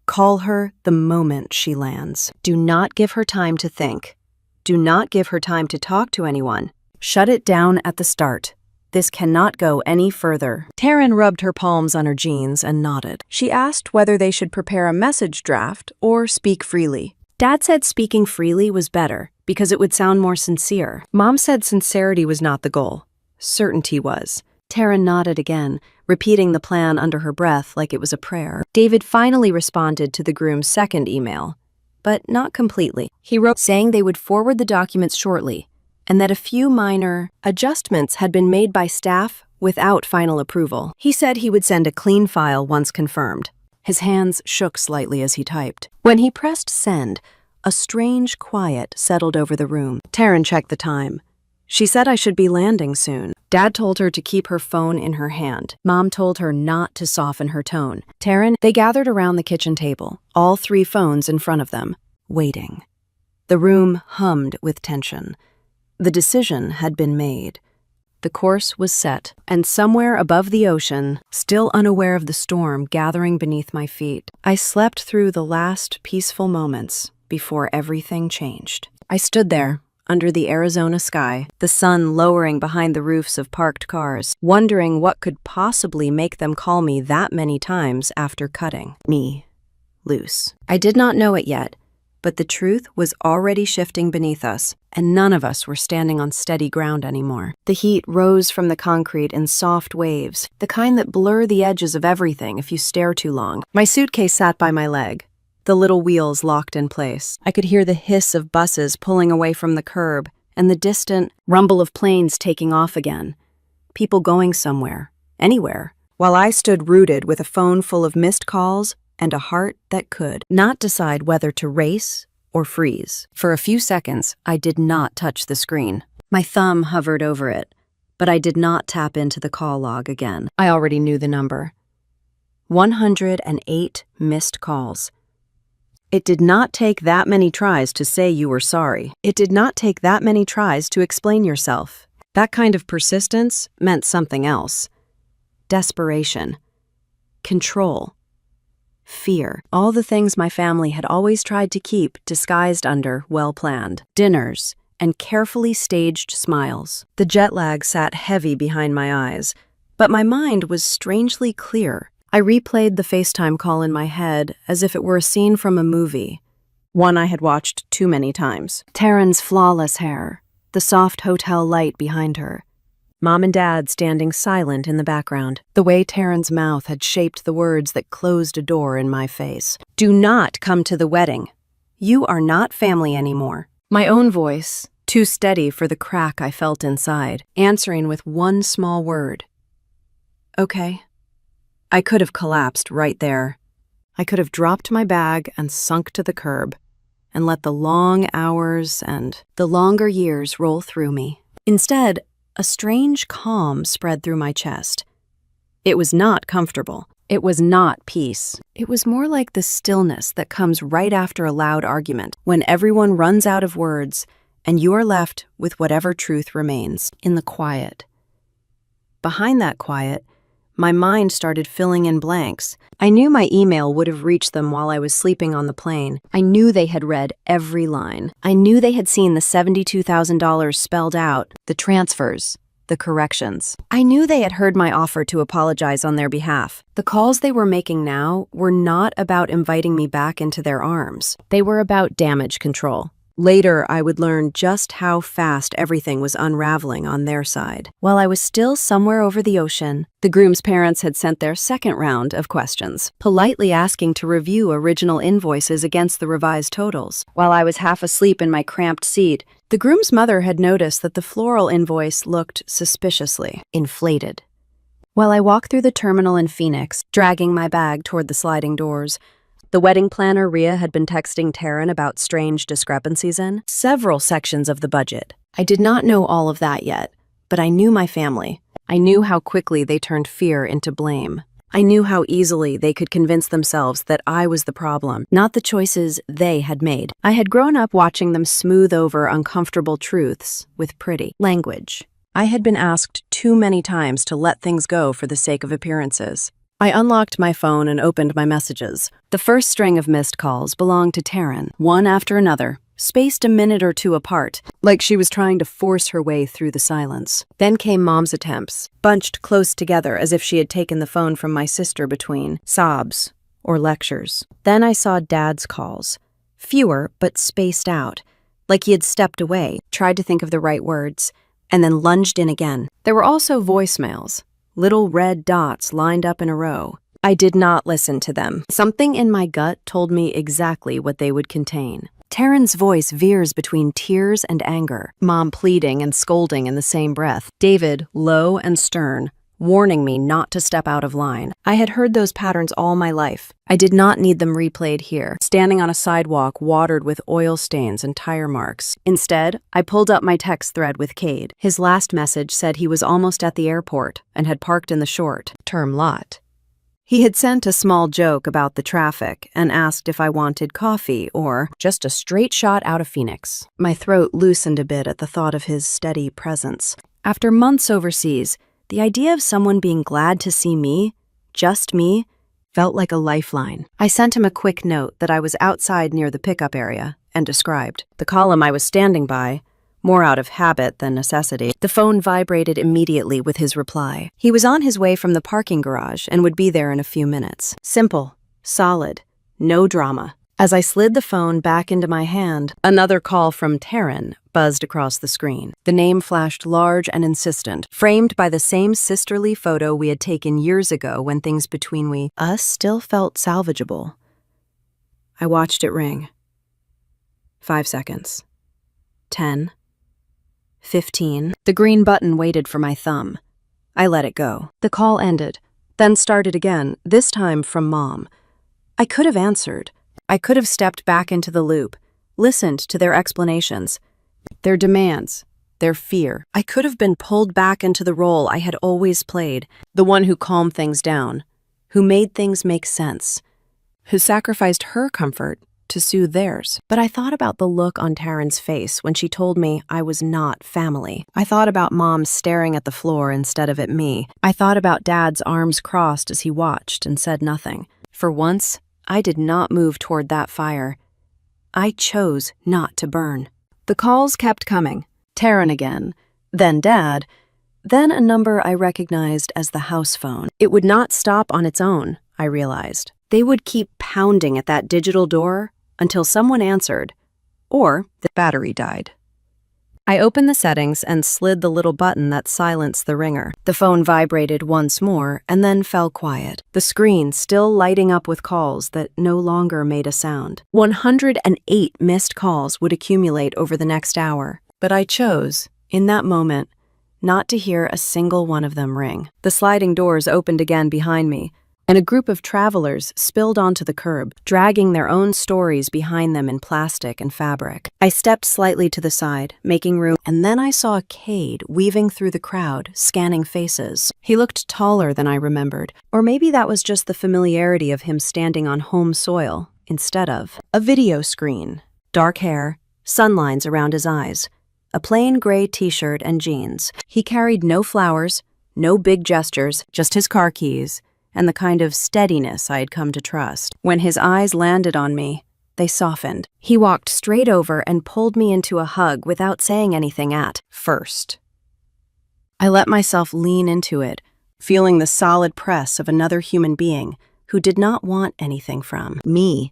Call her the moment she lands. Do not give her time to think. Do not give her time to talk to anyone. Shut it down at the start. This cannot go any further. Taryn rubbed her palms on her jeans and nodded. She asked whether they should prepare a message draft or speak freely. Dad said speaking freely was better because it would sound more sincere. Mom said sincerity was not the goal. Certainty was. Taryn nodded again, repeating the plan under her breath like it was a prayer. David finally responded to the groom's second email, but not completely. He wrote saying they would forward the documents shortly, and that a few minor adjustments had been made by staff without final approval. He said he would send a clean file once confirmed. His hands shook slightly as he typed. When he pressed send, a strange quiet settled over the room. Taryn checked the time. She said I should be landing soon. Dad told her to keep her phone in her hand. Mom told her not to soften her tone. They gathered around the kitchen table, all 3 phones in front of them, waiting. The room hummed with tension. The decision had been made. The course was set, and somewhere above the ocean, still unaware of the storm gathering beneath my feet, I slept through the last peaceful moments before everything changed. I stood there, under the Arizona sky, the sun lowering behind the roofs of parked cars, wondering what could possibly make them call me that many times after cutting me loose. I did not know it yet, but the truth was already shifting beneath us, and none of us were standing on steady ground anymore. The heat rose from the concrete in soft waves, the kind that blur the edges of everything if you stare too long. My suitcase sat by my leg, the little wheels locked in place. I could hear the hiss of buses pulling away from the curb and the distant rumble of planes taking off again. People going somewhere, anywhere, while I stood rooted with a phone full of missed calls and a heart that could not decide whether to race or freeze. For a few seconds, I did not touch the screen. My thumb hovered over it, but I did not tap into the call log again. I already knew the number. 108 missed calls. It did not take that many tries to say you were sorry. It did not take that many tries to explain yourself. That kind of persistence meant something else. Desperation. Control. Fear. All the things my family had always tried to keep disguised under well-planned dinners and carefully staged smiles. The jet lag sat heavy behind my eyes, but my mind was strangely clear. I replayed the FaceTime call in my head as if it were a scene from a movie, one I had watched too many times. Taryn's flawless hair, the soft hotel light behind her, Mom and Dad standing silent in the background, the way Taryn's mouth had shaped the words that closed a door in my face. Do not come to the wedding. You are not family anymore. My own voice, too steady for the crack I felt inside, answering with one small word. Okay. I could have collapsed right there. I could have dropped my bag and sunk to the curb, and let the long hours and the longer years roll through me. Instead, a strange calm spread through my chest. It was not comfortable. It was not peace. It was more like the stillness that comes right after a loud argument, when everyone runs out of words and you are left with whatever truth remains in the quiet. Behind that quiet, my mind started filling in blanks. I knew my email would have reached them while I was sleeping on the plane. I knew they had read every line. I knew they had seen the $72,000 spelled out, the transfers, the corrections. I knew they had heard my offer to apologize on their behalf. The calls they were making now were not about inviting me back into their arms. They were about damage control. Later, I would learn just how fast everything was unraveling on their side. While I was still somewhere over the ocean, the groom's parents had sent their second round of questions, politely asking to review original invoices against the revised totals. While I was half asleep in my cramped seat, the groom's mother had noticed that the floral invoice looked suspiciously inflated. While I walked through the terminal in Phoenix, dragging my bag toward the sliding doors, the wedding planner, Rhea, had been texting Taryn about strange discrepancies in several sections of the budget. I did not know all of that yet, but I knew my family. I knew how quickly they turned fear into blame. I knew how easily they could convince themselves that I was the problem, not the choices they had made. I had grown up watching them smooth over uncomfortable truths with pretty language. I had been asked too many times to let things go for the sake of appearances. I unlocked my phone and opened my messages. The first string of missed calls belonged to Taryn, one after another, spaced a minute or two apart, like she was trying to force her way through the silence. Then came Mom's attempts, bunched close together as if she had taken the phone from my sister between sobs or lectures. Then I saw Dad's calls, fewer but spaced out, like he had stepped away, tried to think of the right words, and then lunged in again. There were also voicemails. Little red dots lined up in a row. I did not listen to them. Something in my gut told me exactly what they would contain. Taryn's voice veers between tears and anger, Mom pleading and scolding in the same breath. David, low and stern, warning me not to step out of line. I had heard those patterns all my life. I did not need them replayed here, standing on a sidewalk watered with oil stains and tire marks. Instead, I pulled up my text thread with Cade. His last message said he was almost at the airport and had parked in the short-term lot. He had sent a small joke about the traffic and asked if I wanted coffee or just a straight shot out of Phoenix. My throat loosened a bit at the thought of his steady presence. After months overseas, the idea of someone being glad to see me, just me, felt like a lifeline. I sent him a quick note that I was outside near the pickup area and described the column I was standing by, more out of habit than necessity. The phone vibrated immediately with his reply. He was on his way from the parking garage and would be there in a few minutes. Simple, solid, no drama. As I slid the phone back into my hand, another call from Taryn buzzed across the screen. The name flashed large and insistent, framed by the same sisterly photo we had taken years ago when things between us still felt salvageable. I watched it ring. 5 seconds. 10. 15. The green button waited for my thumb. I let it go. The call ended, then started again, this time from Mom. I could have answered. I could have stepped back into the loop, listened to their explanations, their demands, their fear. I could have been pulled back into the role I had always played, the one who calmed things down, who made things make sense, who sacrificed her comfort to soothe theirs. But I thought about the look on Taryn's face when she told me I was not family. I thought about Mom staring at the floor instead of at me. I thought about Dad's arms crossed as he watched and said nothing. For once, I did not move toward that fire. I chose not to burn. The calls kept coming. Taryn again, then Dad, then a number I recognized as the house phone. It would not stop on its own, I realized. They would keep pounding at that digital door until someone answered, or the battery died. I opened the settings and slid the little button that silenced the ringer. The phone vibrated once more and then fell quiet, the screen still lighting up with calls that no longer made a sound. 108 missed calls would accumulate over the next hour, but I chose, in that moment, not to hear a single one of them ring. The sliding doors opened again behind me, and a group of travelers spilled onto the curb, dragging their own stories behind them in plastic and fabric. I stepped slightly to the side, making room, and then I saw Cade weaving through the crowd, scanning faces. He looked taller than I remembered, or maybe that was just the familiarity of him standing on home soil instead of a video screen. Dark hair, sun lines around his eyes, a plain gray t-shirt and jeans. He carried no flowers, no big gestures, just his car keys, and the kind of steadiness I had come to trust. When his eyes landed on me, they softened. He walked straight over and pulled me into a hug without saying anything at first. I let myself lean into it, feeling the solid press of another human being who did not want anything from me,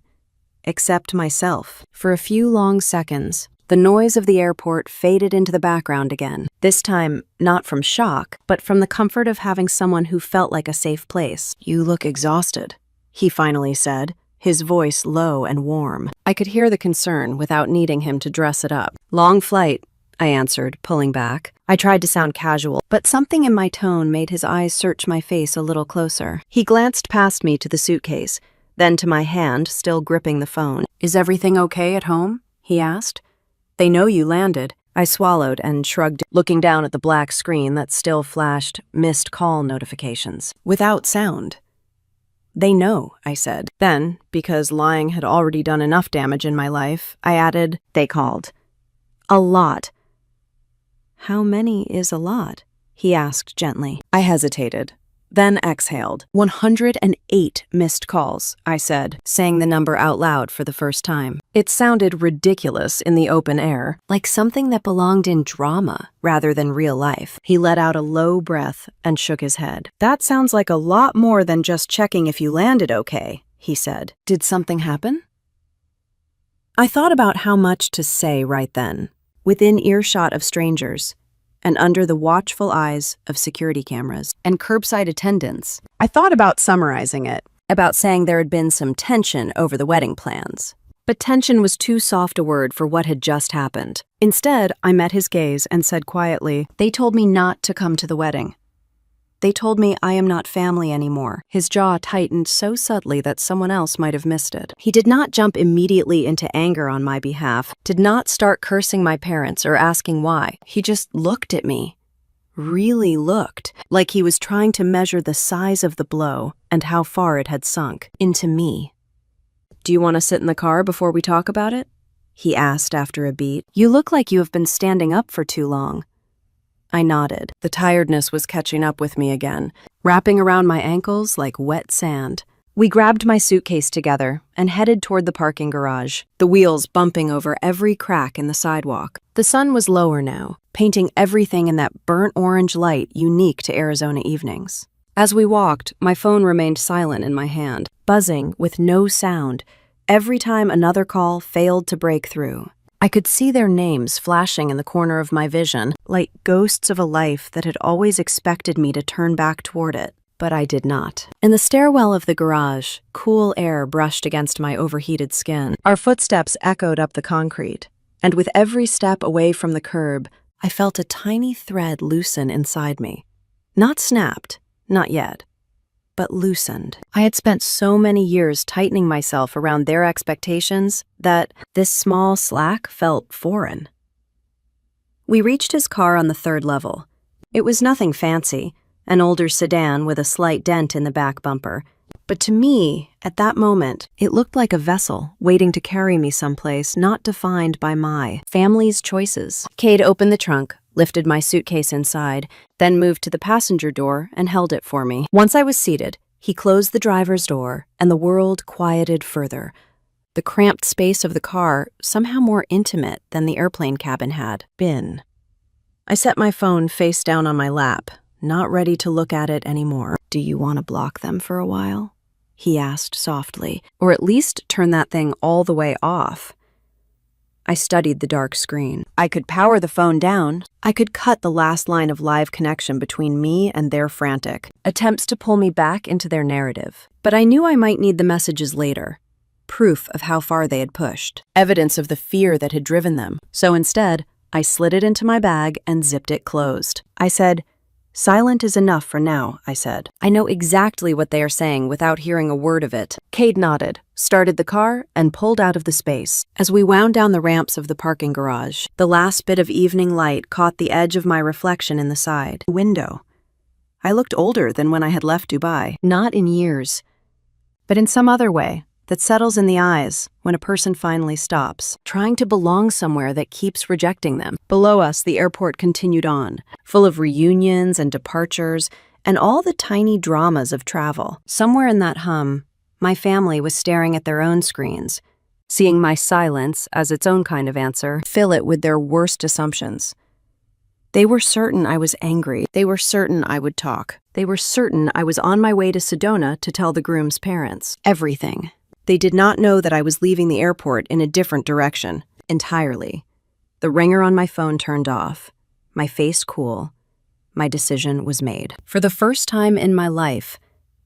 except myself. For a few long seconds, the noise of the airport faded into the background again, this time not from shock, but from the comfort of having someone who felt like a safe place. "You look exhausted," he finally said, his voice low and warm. I could hear the concern without needing him to dress it up. "Long flight," I answered, pulling back. I tried to sound casual, but something in my tone made his eyes search my face a little closer. He glanced past me to the suitcase, then to my hand, still gripping the phone. "Is everything okay at home?" he asked. "They know you landed." I swallowed and shrugged, looking down at the black screen that still flashed missed call notifications, without sound. "They know," I said. Then, because lying had already done enough damage in my life, I added, "They called. A lot." "How many is a lot?" he asked gently. I hesitated, then exhaled. 108 missed calls, I said, saying the number out loud for the first time. It sounded ridiculous in the open air, like something that belonged in drama rather than real life. He let out a low breath and shook his head. "That sounds like a lot more than just checking if you landed okay," he said. "Did something happen?" I thought about how much to say right then, within earshot of strangers, and under the watchful eyes of security cameras and curbside attendants. I thought about summarizing it, about saying there had been some tension over the wedding plans. But tension was too soft a word for what had just happened. Instead, I met his gaze and said quietly, "They told me not to come to the wedding." They told me I am not family anymore. His jaw tightened so subtly that someone else might have missed it. He did not jump immediately into anger on my behalf, did not start cursing my parents or asking why. He just looked at me. Really looked, like he was trying to measure the size of the blow and how far it had sunk into me. "Do you want to sit in the car before we talk about it?" he asked after a beat. "You look like you have been standing up for too long." I nodded. The tiredness was catching up with me again, wrapping around my ankles like wet sand. We grabbed my suitcase together and headed toward the parking garage, the wheels bumping over every crack in the sidewalk. The sun was lower now, painting everything in that burnt orange light unique to Arizona evenings. As we walked, my phone remained silent in my hand, buzzing with no sound every time another call failed to break through. I could see their names flashing in the corner of my vision, like ghosts of a life that had always expected me to turn back toward it, but I did not. In the stairwell of the garage, cool air brushed against my overheated skin. Our footsteps echoed up the concrete, and with every step away from the curb, I felt a tiny thread loosen inside me. Not snapped, not yet, but loosened. I had spent so many years tightening myself around their expectations that this small slack felt foreign. We reached his car on the 3rd level. It was nothing fancy, an older sedan with a slight dent in the back bumper. But to me, at that moment, it looked like a vessel waiting to carry me someplace not defined by my family's choices. Cade opened the trunk, lifted my suitcase inside, then moved to the passenger door and held it for me. Once I was seated, he closed the driver's door and the world quieted further. The cramped space of the car somehow more intimate than the airplane cabin had been. I set my phone face down on my lap, not ready to look at it anymore. "Do you want to block them for a while?" he asked softly, "or at least turn that thing all the way off." I studied the dark screen. I could power the phone down. I could cut the last line of live connection between me and their frantic attempts to pull me back into their narrative. But I knew I might need the messages later. Proof of how far they had pushed. Evidence of the fear that had driven them. So instead, I slid it into my bag and zipped it closed. I said, "Silent is enough for now," I said. "I know exactly what they are saying without hearing a word of it." Cade nodded, started the car, and pulled out of the space. As we wound down the ramps of the parking garage, the last bit of evening light caught the edge of my reflection in the side window. I looked older than when I had left Dubai, not in years, but in some other way that settles in the eyes when a person finally stops, trying to belong somewhere that keeps rejecting them. Below us, the airport continued on, full of reunions and departures, and all the tiny dramas of travel. Somewhere in that hum, my family was staring at their own screens, seeing my silence as its own kind of answer, fill it with their worst assumptions. They were certain I was angry. They were certain I would talk. They were certain I was on my way to Sedona to tell the groom's parents. Everything. They did not know that I was leaving the airport in a different direction, entirely. The ringer on my phone turned off, my face cool. My decision was made. For the first time in my life,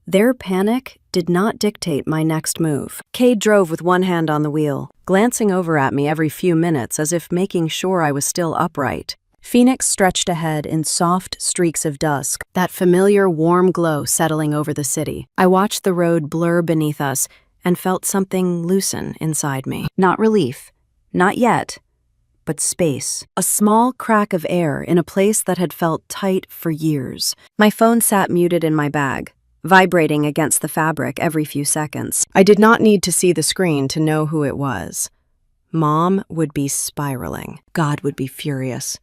their panic did not dictate my next move. Cade drove with one hand on the wheel, glancing over at me every few minutes as if making sure I was still upright. Phoenix stretched ahead in soft streaks of dusk, that familiar warm glow settling over the city. I watched the road blur beneath us and felt something loosen inside me. Not relief, not yet, but space. A small crack of air in a place that had felt tight for years. My phone sat muted in my bag, vibrating against the fabric every few seconds. I did not need to see the screen to know who it was. Mom would be spiraling. God would be furious.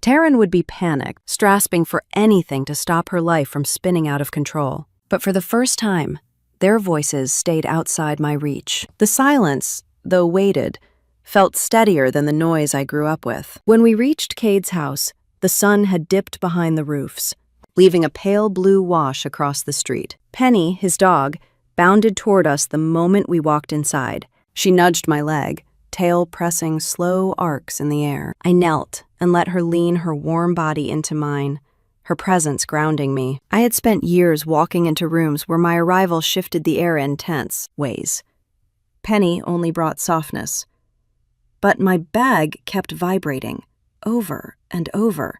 Taryn would be panicked, grasping for anything to stop her life from spinning out of control. But for the first time, their voices stayed outside my reach. The silence, though weighted, felt steadier than the noise I grew up with. When we reached Cade's house, the sun had dipped behind the roofs, leaving a pale blue wash across the street. Penny, his dog, bounded toward us the moment we walked inside. She nudged my leg, tail pressing slow arcs in the air. I knelt and let her lean her warm body into mine, her presence grounding me. I had spent years walking into rooms where my arrival shifted the air in tense ways. Penny only brought softness. But my bag kept vibrating, over and over.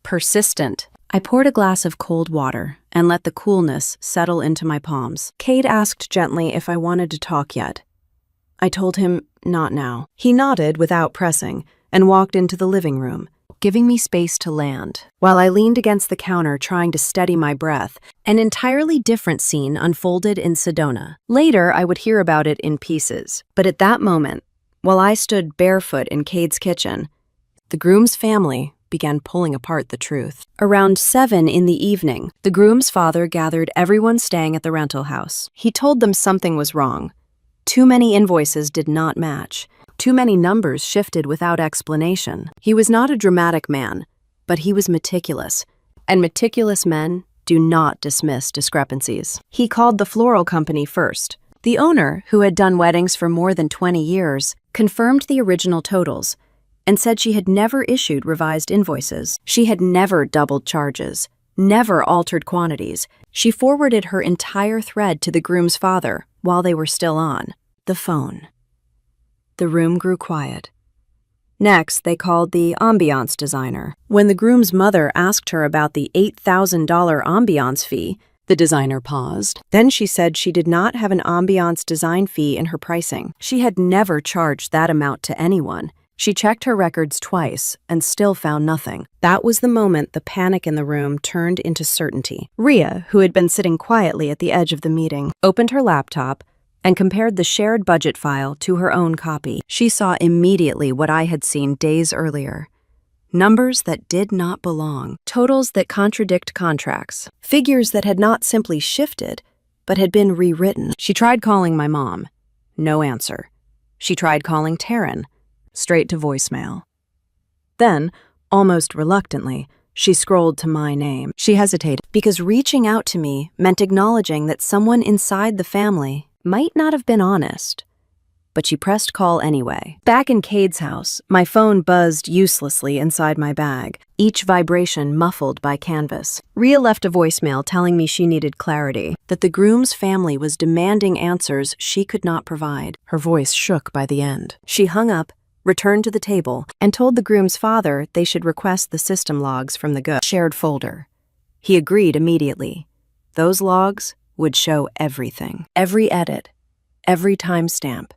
Persistent. I poured a glass of cold water and let the coolness settle into my palms. Cade asked gently if I wanted to talk yet. I told him not now. He nodded without pressing and walked into the living room, giving me space to land. While I leaned against the counter trying to steady my breath, an entirely different scene unfolded in Sedona. Later, I would hear about it in pieces. But at that moment, while I stood barefoot in Cade's kitchen, the groom's family began pulling apart the truth. Around 7 in the evening, the groom's father gathered everyone staying at the rental house. He told them something was wrong. Too many invoices did not match. Too many numbers shifted without explanation. He was not a dramatic man, but he was meticulous, and meticulous men do not dismiss discrepancies. He called the floral company first. The owner, who had done weddings for more than 20 years, confirmed the original totals and said she had never issued revised invoices. She had never doubled charges, never altered quantities. She forwarded her entire thread to the groom's father while they were still on the phone. The room grew quiet. Next, they called the ambiance designer. When the groom's mother asked her about the $8,000 ambiance fee, the designer paused. Then she said she did not have an ambiance design fee in her pricing. She had never charged that amount to anyone. She checked her records twice and still found nothing. That was the moment the panic in the room turned into certainty. Rhea, who had been sitting quietly at the edge of the meeting, opened her laptop and compared the shared budget file to her own copy. She saw immediately what I had seen days earlier. Numbers that did not belong, totals that contradict contracts, figures that had not simply shifted, but had been rewritten. She tried calling my mom. No answer. She tried calling Taryn. Straight to voicemail. Then, almost reluctantly, she scrolled to my name. She hesitated because reaching out to me meant acknowledging that someone inside the family might not have been honest. But she pressed call anyway. Back in Cade's house, my phone buzzed uselessly inside my bag, each vibration muffled by canvas. Rhea left a voicemail telling me she needed clarity, that the groom's family was demanding answers she could not provide. Her voice shook by the end. She hung up, returned to the table, and told the groom's father they should request the system logs from the shared folder. He agreed immediately. Those logs would show everything. Every edit, every timestamp,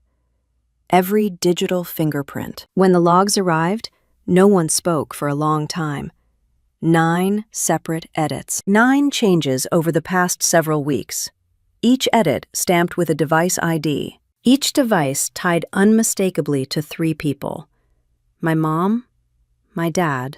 every digital fingerprint. When the logs arrived, no one spoke for a long time. 9 separate edits. 9 changes over the past several weeks. Each edit stamped with a device ID. Each device tied unmistakably to 3 people. My mom, my dad,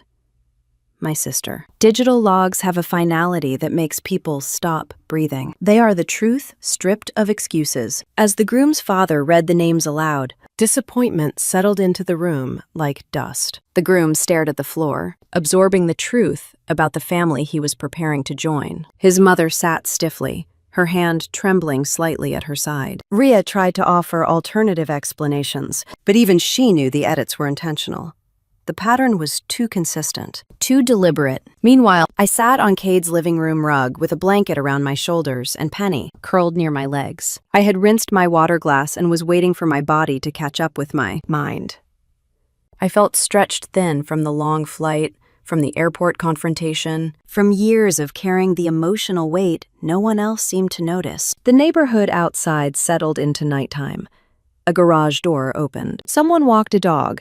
my sister. Digital logs have a finality that makes people stop breathing. They are the truth stripped of excuses. As the groom's father read the names aloud, disappointment settled into the room like dust. The groom stared at the floor, absorbing the truth about the family he was preparing to join. His mother sat stiffly, her hand trembling slightly at her side. Rhea tried to offer alternative explanations, but even she knew the edits were intentional. The pattern was too consistent, too deliberate. Meanwhile, I sat on Cade's living room rug with a blanket around my shoulders and Penny curled near my legs. I had rinsed my water glass and was waiting for my body to catch up with my mind. I felt stretched thin from the long flight, from the airport confrontation, from years of carrying the emotional weight no one else seemed to notice. The neighborhood outside settled into nighttime. A garage door opened. Someone walked a dog.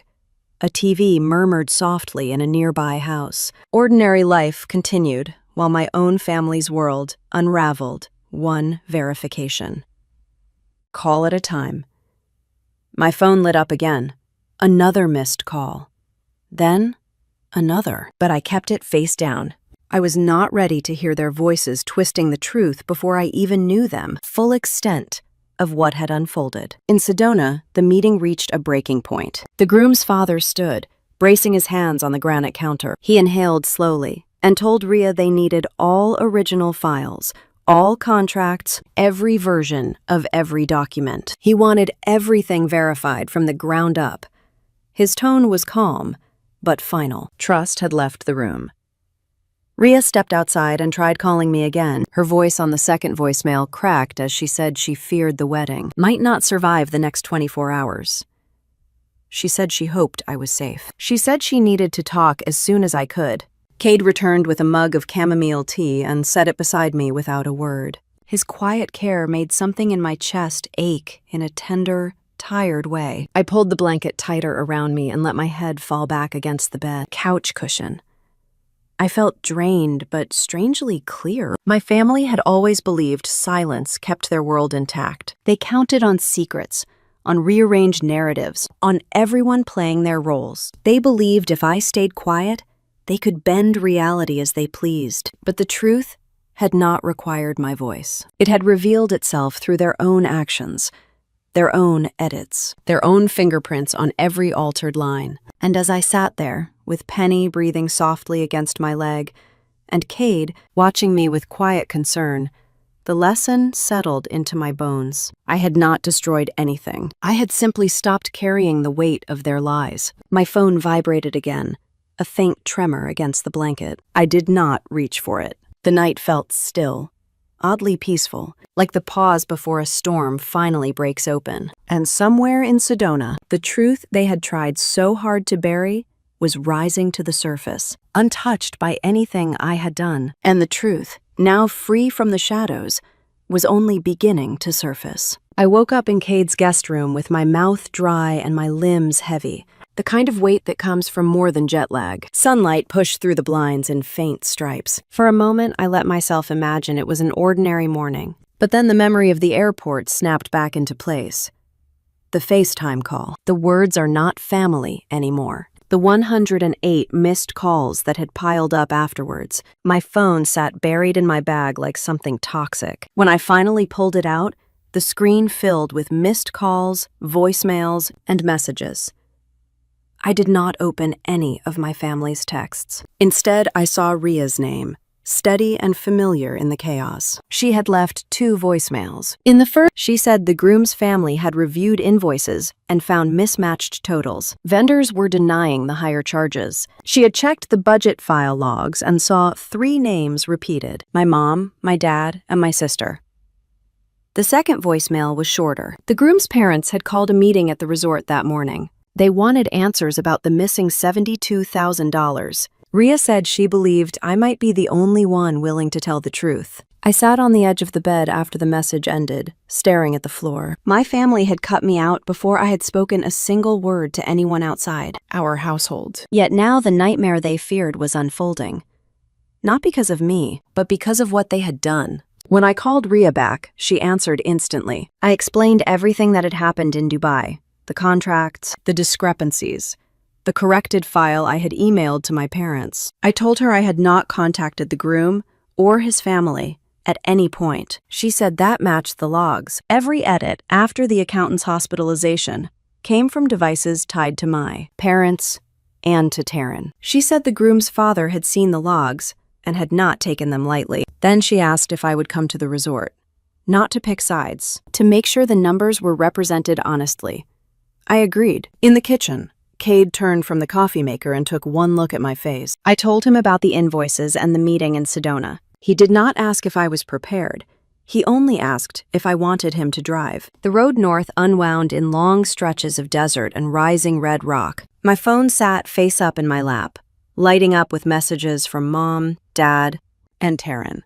A TV murmured softly in a nearby house. Ordinary life continued, while my own family's world unraveled, one verification. Call at a time. My phone lit up again. Another missed call. Then, another, but I kept it face down. I was not ready to hear their voices twisting the truth before I even knew them, full extent of what had unfolded. In Sedona, the meeting reached a breaking point. The groom's father stood, bracing his hands on the granite counter. He inhaled slowly and told Rhea they needed all original files, all contracts, every version of every document. He wanted everything verified from the ground up. His tone was calm, but final. Trust had left the room. Rhea stepped outside and tried calling me again. Her voice on the second voicemail cracked as she said she feared the wedding might not survive the next 24 hours. She said she hoped I was safe. She said she needed to talk as soon as I could. Cade returned with a mug of chamomile tea and set it beside me without a word. His quiet care made something in my chest ache in a tender, tired way. I pulled the blanket tighter around me and let my head fall back against the bed couch cushion. I felt drained but strangely clear. My family had always believed silence kept their world intact. They counted on secrets, on rearranged narratives, on everyone playing their roles. They believed if I stayed quiet, they could bend reality as they pleased. But the truth had not required my voice. It had revealed itself through their own actions, their own edits, their own fingerprints on every altered line. And as I sat there, with Penny breathing softly against my leg, and Cade watching me with quiet concern, the lesson settled into my bones. I had not destroyed anything. I had simply stopped carrying the weight of their lies. My phone vibrated again, a faint tremor against the blanket. I did not reach for it. The night felt still, oddly peaceful, like the pause before a storm finally breaks open. And somewhere in Sedona, the truth they had tried so hard to bury was rising to the surface, untouched by anything I had done. And the truth, now free from the shadows, was only beginning to surface. I woke up in Cade's guest room with my mouth dry and my limbs heavy, the kind of weight that comes from more than jet lag. Sunlight pushed through the blinds in faint stripes. For a moment, I let myself imagine it was an ordinary morning. But then the memory of the airport snapped back into place. The FaceTime call. The words are not family anymore. The 108 missed calls that had piled up afterwards. My phone sat buried in my bag like something toxic. When I finally pulled it out, the screen filled with missed calls, voicemails, and messages. I did not open any of my family's texts. Instead, I saw Ria's name, steady and familiar in the chaos. She had left 2 voicemails. In the first, she said the groom's family had reviewed invoices and found mismatched totals. Vendors were denying the higher charges. She had checked the budget file logs and saw 3 names repeated: my mom, my dad, and my sister. The second voicemail was shorter. The groom's parents had called a meeting at the resort that morning. They wanted answers about the missing $72,000. Ria said she believed I might be the only one willing to tell the truth. I sat on the edge of the bed after the message ended, staring at the floor. My family had cut me out before I had spoken a single word to anyone outside our household. Yet now the nightmare they feared was unfolding. Not because of me, but because of what they had done. When I called Ria back, she answered instantly. I explained everything that had happened in Dubai, the contracts, the discrepancies, the corrected file I had emailed to my parents. I told her I had not contacted the groom or his family at any point. She said that matched the logs. Every edit after the accountant's hospitalization came from devices tied to my parents and to Taryn. She said the groom's father had seen the logs and had not taken them lightly. Then she asked if I would come to the resort, not to pick sides, to make sure the numbers were represented honestly. I agreed. In the kitchen, Cade turned from the coffee maker and took one look at my face. I told him about the invoices and the meeting in Sedona. He did not ask if I was prepared. He only asked if I wanted him to drive. The road north unwound in long stretches of desert and rising red rock. My phone sat face up in my lap, lighting up with messages from Mom, Dad, and Taryn.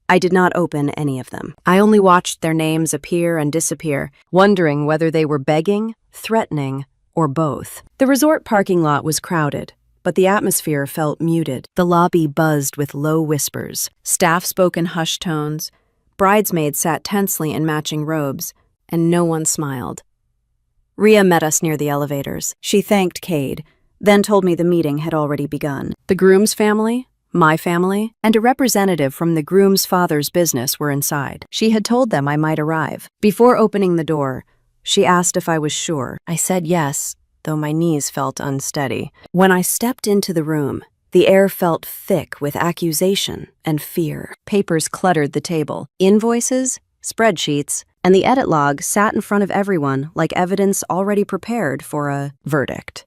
I did not open any of them. I only watched their names appear and disappear, wondering whether they were begging, threatening, or both. The resort parking lot was crowded, but the atmosphere felt muted. The lobby buzzed with low whispers. Staff spoke in hushed tones. Bridesmaids sat tensely in matching robes, and no one smiled. Ria met us near the elevators. She thanked Cade, then told me the meeting had already begun. The groom's family, my family, and a representative from the groom's father's business were inside. She had told them I might arrive. Before opening the door, she asked if I was sure. I said yes, though my knees felt unsteady. When I stepped into the room, the air felt thick with accusation and fear. Papers cluttered the table. Invoices, spreadsheets, and the edit log sat in front of everyone like evidence already prepared for a verdict.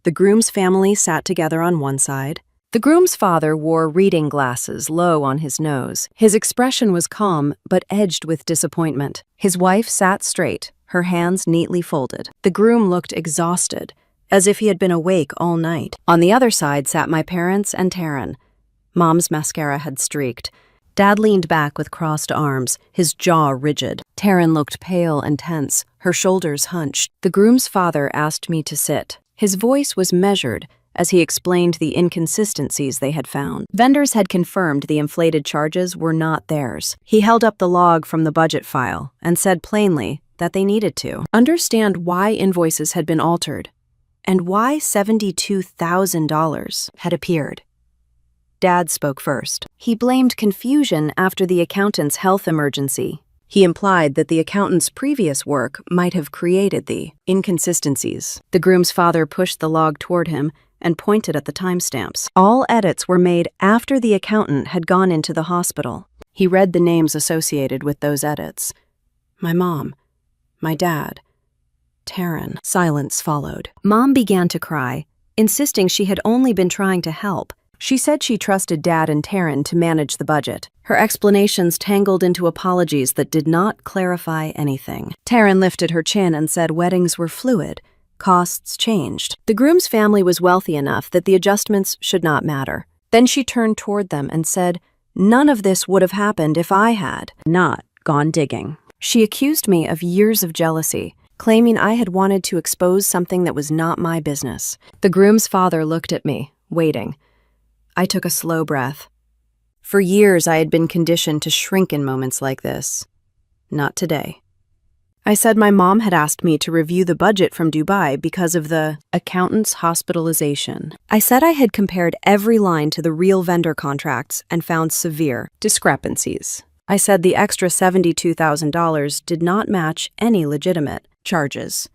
The groom's family sat together on one side. The groom's father wore reading glasses low on his nose. His expression was calm, but edged with disappointment. His wife sat straight, her hands neatly folded. The groom looked exhausted, as if he had been awake all night. On the other side sat my parents and Taryn. Mom's mascara had streaked. Dad leaned back with crossed arms, his jaw rigid. Taryn looked pale and tense, her shoulders hunched. The groom's father asked me to sit. His voice was measured as he explained the inconsistencies they had found. Vendors had confirmed the inflated charges were not theirs. He held up the log from the budget file and said plainly that they needed to understand why invoices had been altered and why $72,000 had appeared. Dad spoke first. He blamed confusion after the accountant's health emergency. He implied that the accountant's previous work might have created the inconsistencies. The groom's father pushed the log toward him and pointed at the timestamps. All edits were made after the accountant had gone into the hospital. He read the names associated with those edits. My mom, my dad, Taryn. Silence followed. Mom began to cry, insisting she had only been trying to help. She said she trusted Dad and Taryn to manage the budget. Her explanations tangled into apologies that did not clarify anything. Taryn lifted her chin and said weddings were fluid. Costs changed. The groom's family was wealthy enough that the adjustments should not matter. Then she turned toward them and said, "None of this would have happened if I had not gone digging." She accused me of years of jealousy, claiming I had wanted to expose something that was not my business. The groom's father looked at me, waiting. I took a slow breath. For years, I had been conditioned to shrink in moments like this. Not today. I said my mom had asked me to review the budget from Dubai because of the accountant's hospitalization. I said I had compared every line to the real vendor contracts and found severe discrepancies. I said the extra $72,000 did not match any legitimate charges.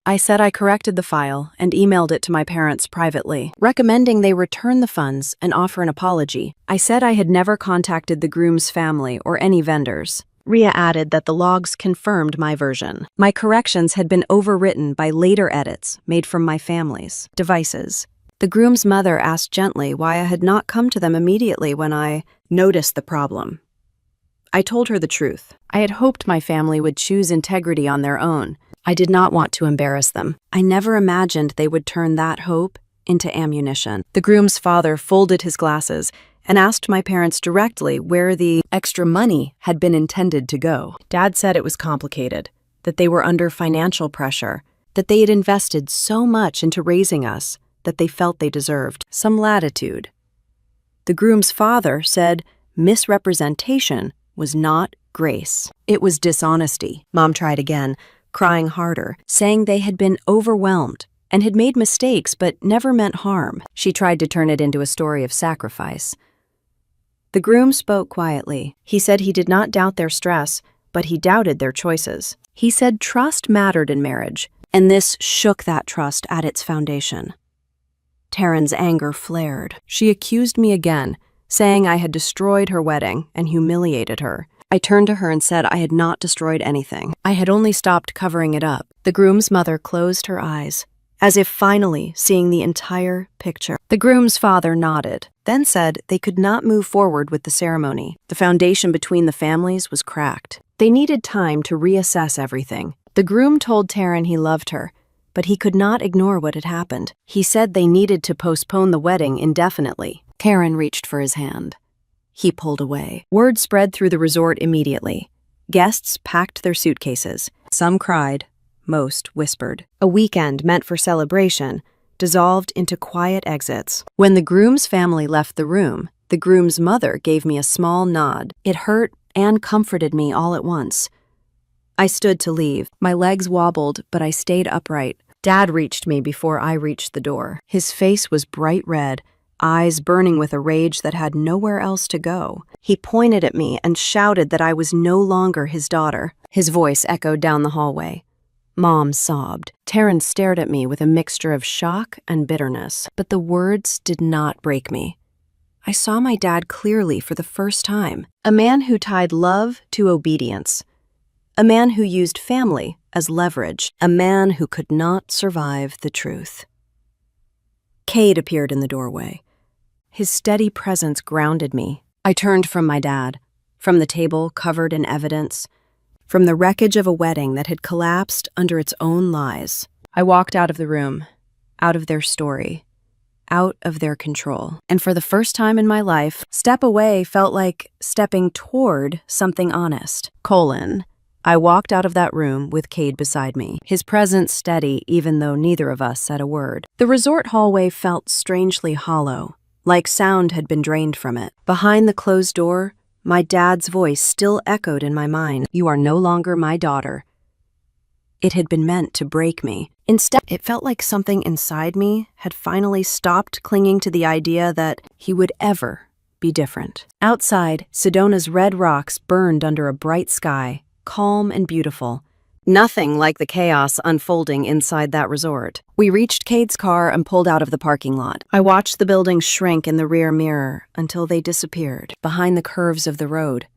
I said I corrected the file and emailed it to my parents privately, recommending they return the funds and offer an apology. I said I had never contacted the groom's family or any vendors. Ria added that the logs confirmed my version. My corrections had been overwritten by later edits made from my family's devices. The groom's mother asked gently why I had not come to them immediately when I noticed the problem. I told her the truth. I had hoped my family would choose integrity on their own. I did not want to embarrass them. I never imagined they would turn that hope into ammunition. The groom's father folded his glasses and asked my parents directly where the extra money had been intended to go. Dad said it was complicated, that they were under financial pressure, that they had invested so much into raising us that they felt they deserved some latitude. The groom's father said misrepresentation was not grace. It was dishonesty. Mom tried again, crying harder, saying they had been overwhelmed and had made mistakes but never meant harm. She tried to turn it into a story of sacrifice. The groom spoke quietly. He said he did not doubt their stress, but he doubted their choices. He said trust mattered in marriage, and this shook that trust at its foundation. Taryn's anger flared. She accused me again, saying I had destroyed her wedding and humiliated her. I turned to her and said I had not destroyed anything. I had only stopped covering it up. The groom's mother closed her eyes, as if finally seeing the entire picture. The groom's father nodded, then said they could not move forward with the ceremony. The foundation between the families was cracked. They needed time to reassess everything. The groom told Taryn he loved her, but he could not ignore what had happened. He said they needed to postpone the wedding indefinitely. Taryn reached for his hand. He pulled away. Word spread through the resort immediately. Guests packed their suitcases. Some cried, most whispered. A weekend meant for celebration dissolved into quiet exits. When the groom's family left the room, the groom's mother gave me a small nod. It hurt and comforted me all at once. I stood to leave. My legs wobbled, but I stayed upright. Dad reached me before I reached the door. His face was bright red, eyes burning with a rage that had nowhere else to go. He pointed at me and shouted that I was no longer his daughter. His voice echoed down the hallway. Mom sobbed. Taryn stared at me with a mixture of shock and bitterness, but the words did not break me. I saw my dad clearly for the first time. A man who tied love to obedience. A man who used family as leverage. A man who could not survive the truth. Cade appeared in the doorway. His steady presence grounded me. I turned from my dad, from the table covered in evidence, from the wreckage of a wedding that had collapsed under its own lies. I walked out of the room, out of their story, out of their control. And for the first time in my life, step away felt like stepping toward something honest. I walked out of that room with Cade beside me, his presence steady even though neither of us said a word. The resort hallway felt strangely hollow, like sound had been drained from it. Behind the closed door, my dad's voice still echoed in my mind. "You are no longer my daughter." It had been meant to break me. Instead, it felt like something inside me had finally stopped clinging to the idea that he would ever be different. Outside, Sedona's red rocks burned under a bright sky, calm and beautiful. Nothing like the chaos unfolding inside that resort. We reached Cade's car and pulled out of the parking lot. I watched the buildings shrink in the rear mirror until they disappeared behind the curves of the road.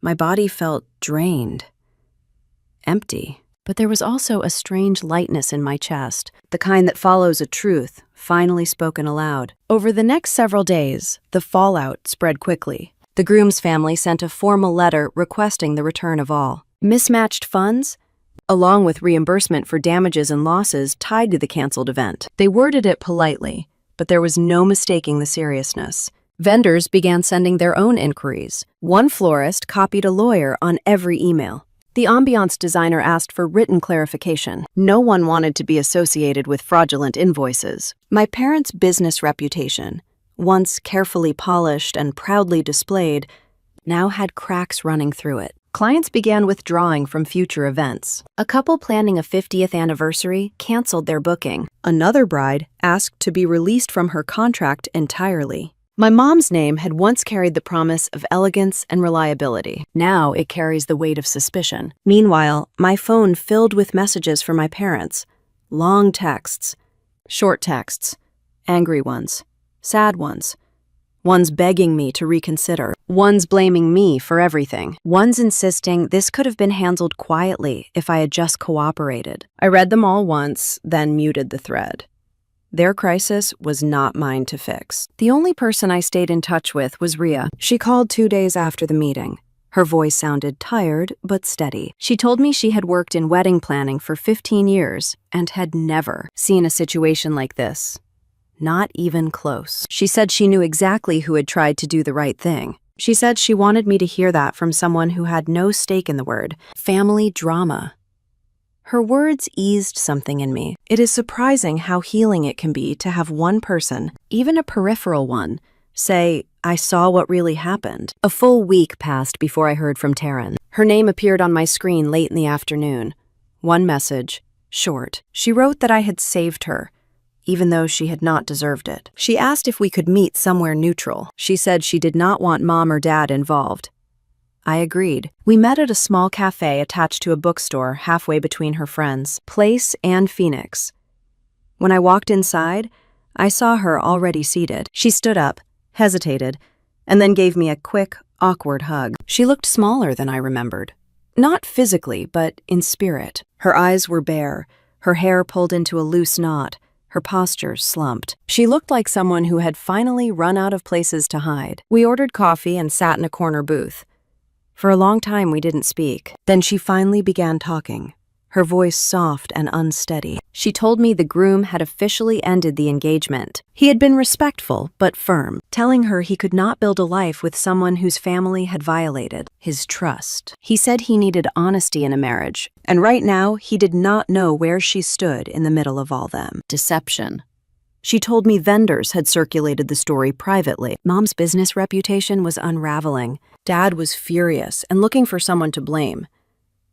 My body felt drained, empty, but there was also a strange lightness in my chest, the kind that follows a truth finally spoken aloud. Over the next several days, the fallout spread quickly. The groom's family sent a formal letter requesting the return of all mismatched funds, along with reimbursement for damages and losses tied to the canceled event. They worded it politely, but there was no mistaking the seriousness. Vendors began sending their own inquiries. One florist copied a lawyer on every email. The ambiance designer asked for written clarification. No one wanted to be associated with fraudulent invoices. My parents' business reputation, once carefully polished and proudly displayed, now had cracks running through it. Clients began withdrawing from future events. A couple planning a 50th anniversary canceled their booking. Another bride asked to be released from her contract entirely. My mom's name had once carried the promise of elegance and reliability. Now it carries the weight of suspicion. Meanwhile, my phone filled with messages from my parents. Long texts, short texts, angry ones, sad ones. One's begging me to reconsider. One's blaming me for everything. One's insisting this could have been handled quietly if I had just cooperated. I read them all once, then muted the thread. Their crisis was not mine to fix. The only person I stayed in touch with was Ria. She called 2 days after the meeting. Her voice sounded tired but steady. She told me she had worked in wedding planning for 15 years and had never seen a situation like this. Not even close. She said she knew exactly who had tried to do the right thing. She said she wanted me to hear that from someone who had no stake in the word. Family drama. Her words eased something in me. It is surprising how healing it can be to have one person, even a peripheral one, say, "I saw what really happened." A full week passed before I heard from Taryn. Her name appeared on my screen late in the afternoon. One message, short. She wrote that I had saved her, even though she had not deserved it. She asked if we could meet somewhere neutral. She said she did not want mom or dad involved. I agreed. We met at a small cafe attached to a bookstore halfway between her friends, Place and Phoenix. When I walked inside, I saw her already seated. She stood up, hesitated, and then gave me a quick, awkward hug. She looked smaller than I remembered. Not physically, but in spirit. Her eyes were bare, her hair pulled into a loose knot, her posture slumped. She looked like someone who had finally run out of places to hide. We ordered coffee and sat in a corner booth. For a long time, we didn't speak. Then she finally began talking, her voice soft and unsteady. She told me the groom had officially ended the engagement. He had been respectful but firm, telling her he could not build a life with someone whose family had violated his trust. He said he needed honesty in a marriage, and right now he did not know where she stood in the middle of all them. Deception. She told me vendors had circulated the story privately. Mom's business reputation was unraveling. Dad was furious and looking for someone to blame.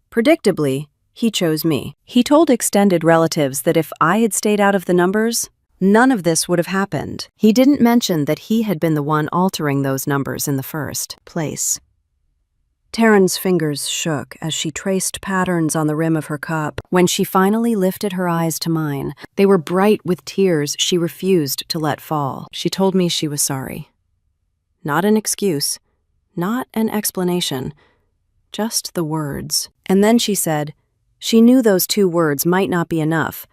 Predictably, he chose me. He told extended relatives that if I had stayed out of the numbers, none of this would have happened. He didn't mention that he had been the one altering those numbers in the first place. Taryn's fingers shook as she traced patterns on the rim of her cup. When she finally lifted her eyes to mine, they were bright with tears she refused to let fall. She told me she was sorry. Not an excuse, not an explanation, just the words. And then she said she knew those 2 words might not be enough,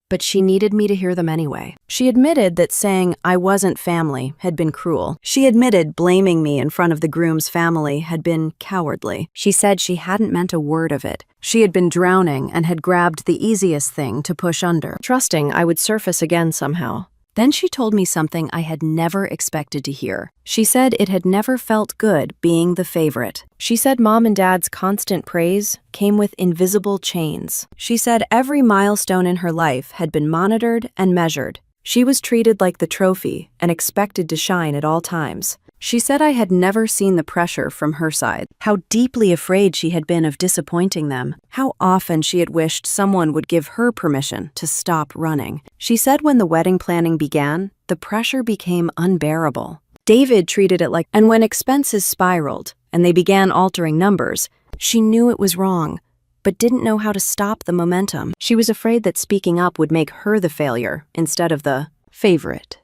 but she needed me to hear them anyway. She admitted that saying I wasn't family had been cruel. She admitted blaming me in front of the groom's family had been cowardly. She said she hadn't meant a word of it. She had been drowning and had grabbed the easiest thing to push under, trusting I would surface again somehow. Then she told me something I had never expected to hear. She said it had never felt good being the favorite. She said Mom and Dad's constant praise came with invisible chains. She said every milestone in her life had been monitored and measured. She was treated like the trophy and expected to shine at all times. She said I had never seen the pressure from her side, how deeply afraid she had been of disappointing them, how often she had wished someone would give her permission to stop running. She said when the wedding planning began, the pressure became unbearable. David treated it like, and when expenses spiraled and they began altering numbers, she knew it was wrong, but didn't know how to stop the momentum. She was afraid that speaking up would make her the failure instead of the favorite.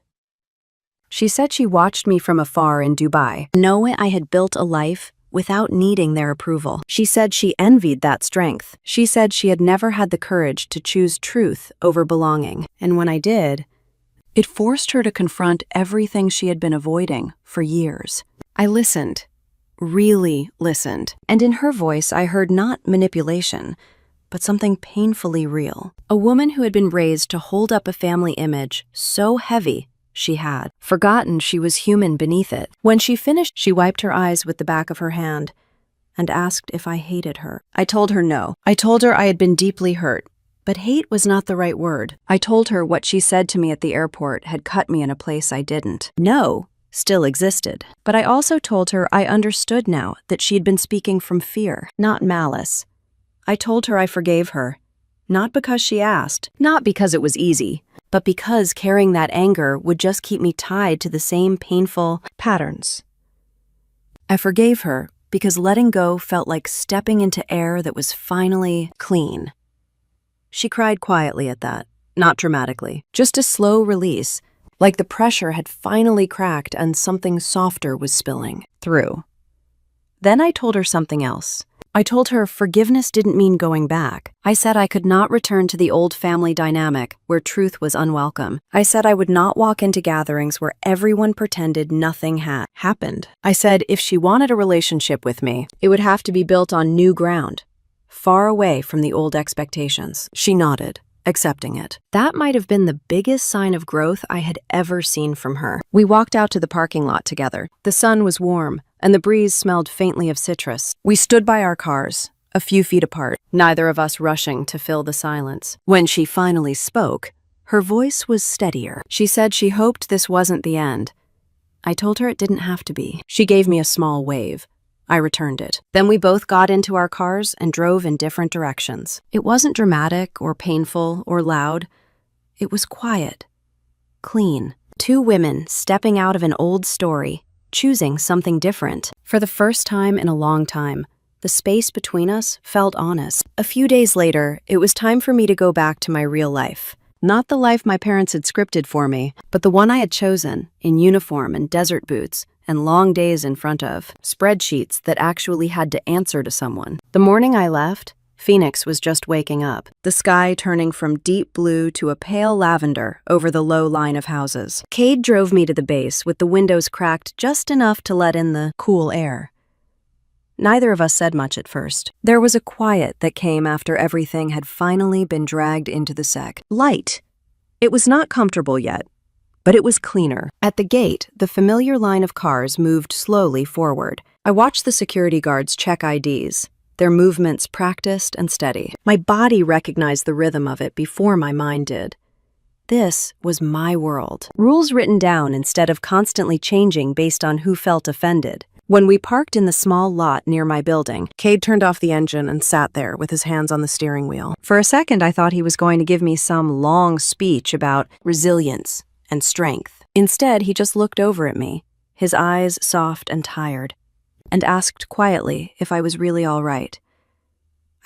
She said she watched me from afar in Dubai, knowing I had built a life without needing their approval. She said she envied that strength. She said she had never had the courage to choose truth over belonging. And when I did, it forced her to confront everything she had been avoiding for years. I listened, really listened. And in her voice, I heard not manipulation, but something painfully real. A woman who had been raised to hold up a family image so heavy she had forgotten she was human beneath it. When she finished, she wiped her eyes with the back of her hand and asked if I hated her. I told her no. I told her I had been deeply hurt, but hate was not the right word. I told her what she said to me at the airport had cut me in a place I didn't. No still existed. But I also told her I understood now that she had been speaking from fear, not malice. I told her I forgave her, not because she asked, not because it was easy, but because carrying that anger would just keep me tied to the same painful patterns. I forgave her because letting go felt like stepping into air that was finally clean. She cried quietly at that, not dramatically, just a slow release, like the pressure had finally cracked and something softer was spilling through. Then I told her something else. I told her forgiveness didn't mean going back. I said I could not return to the old family dynamic where truth was unwelcome. I said I would not walk into gatherings where everyone pretended nothing had happened. I said if she wanted a relationship with me, it would have to be built on new ground, far away from the old expectations. She nodded, accepting it. That might have been the biggest sign of growth I had ever seen from her. We walked out to the parking lot together. The sun was warm, and the breeze smelled faintly of citrus. We stood by our cars, a few feet apart, neither of us rushing to fill the silence. When she finally spoke, her voice was steadier. She said she hoped this wasn't the end. I told her it didn't have to be. She gave me a small wave. I returned it. Then we both got into our cars and drove in different directions. It wasn't dramatic or painful or loud. It was quiet, clean. Two women stepping out of an old story, choosing something different. For the first time in a long time, the space between us felt honest. A few days later, it was time for me to go back to my real life. Not the life my parents had scripted for me, but the one I had chosen, in uniform and desert boots, and long days in front of spreadsheets that actually had to answer to someone. The morning I left, Phoenix was just waking up, the sky turning from deep blue to a pale lavender over the low line of houses. Cade drove me to the base with the windows cracked just enough to let in the cool air. Neither of us said much at first. There was a quiet that came after everything had finally been dragged into the sec. Light. It was not comfortable yet, but it was cleaner. At the gate, the familiar line of cars moved slowly forward. I watched the security guards check IDs, their movements practiced and steady. My body recognized the rhythm of it before my mind did. This was my world. Rules written down instead of constantly changing based on who felt offended. When we parked in the small lot near my building, Cade turned off the engine and sat there with his hands on the steering wheel. For a second, I thought he was going to give me some long speech about resilience and strength. Instead, he just looked over at me, his eyes soft and tired, and asked quietly if I was really all right.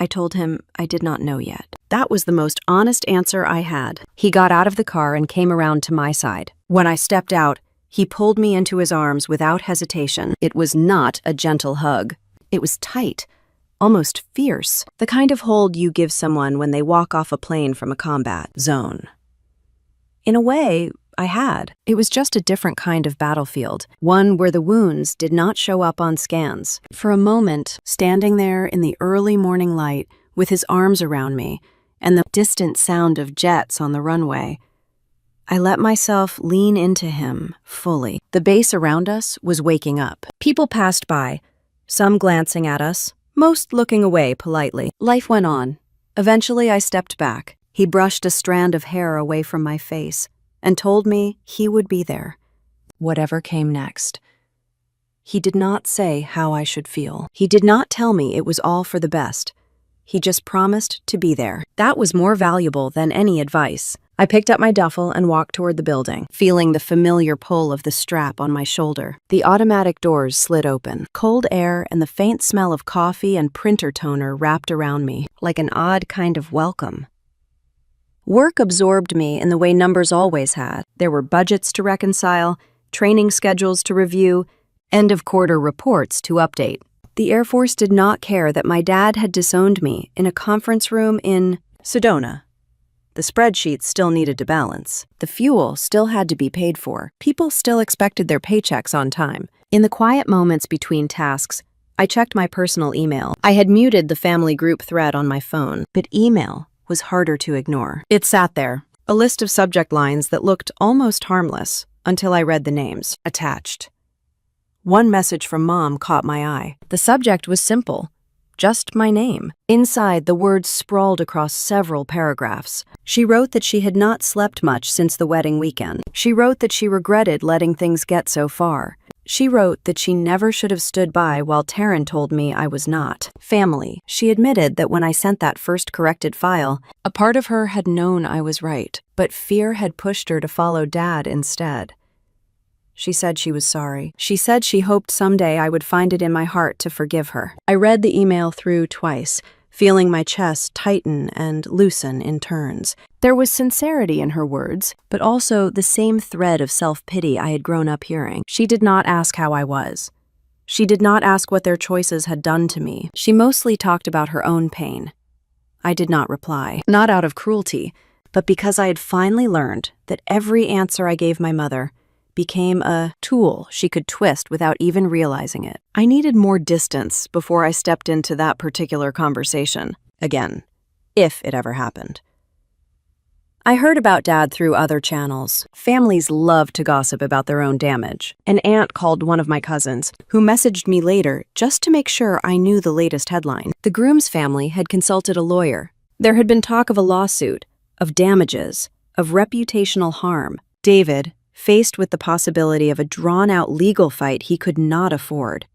I told him I did not know yet. That was the most honest answer I had. He got out of the car and came around to my side. When I stepped out, he pulled me into his arms without hesitation. It was not a gentle hug. It was tight, almost fierce, the kind of hold you give someone when they walk off a plane from a combat zone. In a way, I had. It was just a different kind of battlefield, one where the wounds did not show up on scans. For a moment, standing there in the early morning light with his arms around me and the distant sound of jets on the runway, I let myself lean into him fully. The base around us was waking up. People passed by, some glancing at us, most looking away politely. Life went on. Eventually, I stepped back. He brushed a strand of hair away from my face and told me he would be there, whatever came next. He did not say how I should feel. He did not tell me it was all for the best. He just promised to be there. That was more valuable than any advice. I picked up my duffel and walked toward the building, feeling the familiar pull of the strap on my shoulder. The automatic doors slid open. Cold air and the faint smell of coffee and printer toner wrapped around me, like an odd kind of welcome. Work absorbed me in the way numbers always had. There were budgets to reconcile, training schedules to review, end-of-quarter reports to update. The Air Force did not care that my dad had disowned me in a conference room in Sedona. The spreadsheets still needed to balance. The fuel still had to be paid for. People still expected their paychecks on time. In the quiet moments between tasks, I checked my personal email. I had muted the family group thread on my phone, but email was harder to ignore. It sat there, a list of subject lines that looked almost harmless until I read the names attached. One message from Mom caught my eye. The subject was simple, just my name. Inside, the words sprawled across several paragraphs. She wrote that she had not slept much since the wedding weekend. She wrote that she regretted letting things get so far. She wrote that she never should have stood by while Taryn told me I was not. Family. She admitted that when I sent that first corrected file, a part of her had known I was right, but fear had pushed her to follow Dad instead. She said she was sorry. She said she hoped someday I would find it in my heart to forgive her. I read the email through twice, feeling my chest tighten and loosen in turns. There was sincerity in her words, but also the same thread of self-pity I had grown up hearing. She did not ask how I was. She did not ask what their choices had done to me. She mostly talked about her own pain. I did not reply, not out of cruelty, but because I had finally learned that every answer I gave my mother became a tool she could twist without even realizing it. I needed more distance before I stepped into that particular conversation again, if it ever happened. I heard about Dad through other channels. Families love to gossip about their own damage. An aunt called one of my cousins, who messaged me later just to make sure I knew the latest headline. The groom's family had consulted a lawyer. There had been talk of a lawsuit, of damages, of reputational harm. David, faced with the possibility of a drawn-out legal fight he could not afford,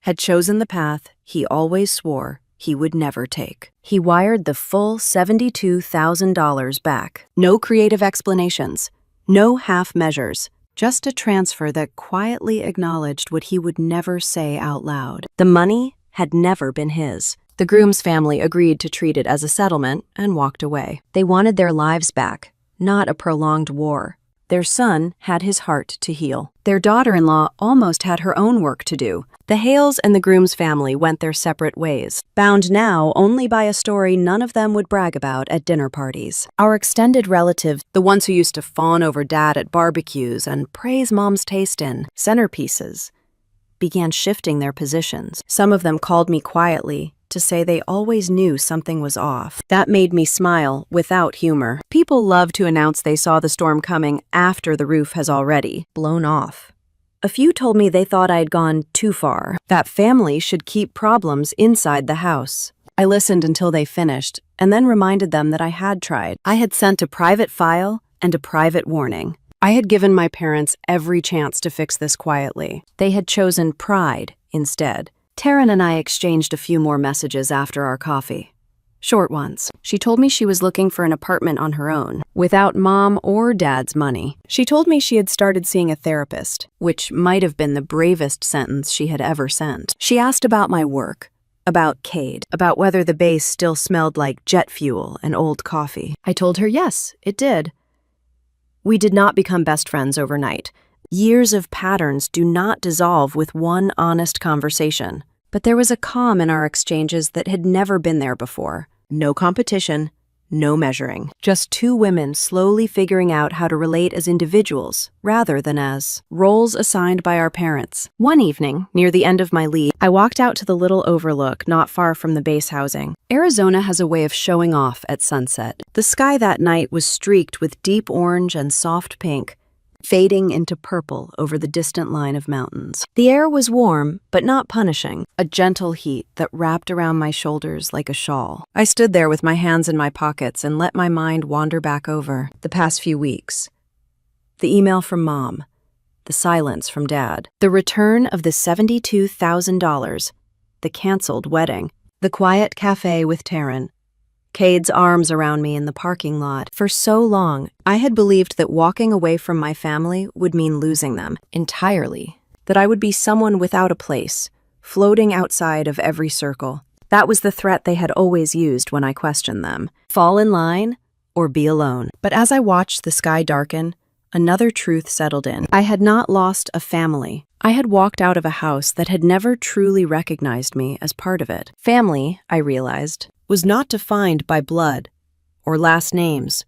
had chosen the path he always swore he would never take. He wired the full $72,000 back. No creative explanations, no half measures, just a transfer that quietly acknowledged what he would never say out loud. The money had never been his. The groom's family agreed to treat it as a settlement and walked away. They wanted their lives back, not a prolonged war. Their son had his heart to heal. Their daughter-in-law almost had her own work to do. The Hales and the groom's family went their separate ways, bound now only by a story none of them would brag about at dinner parties. Our extended relatives, the ones who used to fawn over Dad at barbecues and praise Mom's taste in centerpieces, began shifting their positions. Some of them called me quietly to say they always knew something was off. That made me smile without humor. People love to announce they saw the storm coming after the roof has already blown off. A few told me they thought I had gone too far, that family should keep problems inside the house. I listened until they finished, and then reminded them that I had tried. I had sent a private file and a private warning. I had given my parents every chance to fix this quietly. They had chosen pride instead. Taryn and I exchanged a few more messages after our coffee. Short ones. She told me she was looking for an apartment on her own, without Mom or Dad's money. She told me she had started seeing a therapist, which might have been the bravest sentence she had ever sent. She asked about my work, about Cade, about whether the base still smelled like jet fuel and old coffee. I told her yes, it did. We did not become best friends overnight. Years of patterns do not dissolve with one honest conversation. but there was a calm in our exchanges that had never been there before. No competition, no measuring. Just two women slowly figuring out how to relate as individuals rather than as roles assigned by our parents. One evening, near the end of my leave, I walked out to the little overlook not far from the base housing. Arizona has a way of showing off at sunset. The sky that night was streaked with deep orange and soft pink, fading into purple over the distant line of mountains. The air was warm, but not punishing, a gentle heat that wrapped around my shoulders like a shawl. I stood there with my hands in my pockets and let my mind wander back over the past few weeks. The email from Mom, the silence from Dad, the return of the $72,000, the canceled wedding, the quiet cafe with Taryn, Cade's arms around me in the parking lot. For so long, I had believed that walking away from my family would mean losing them entirely, that I would be someone without a place, floating outside of every circle. That was the threat they had always used when I questioned them. Fall in line or be alone. But as I watched the sky darken, another truth settled in. I had not lost a family. I had walked out of a house that had never truly recognized me as part of it. Family, I realized, was not defined by blood, or last names,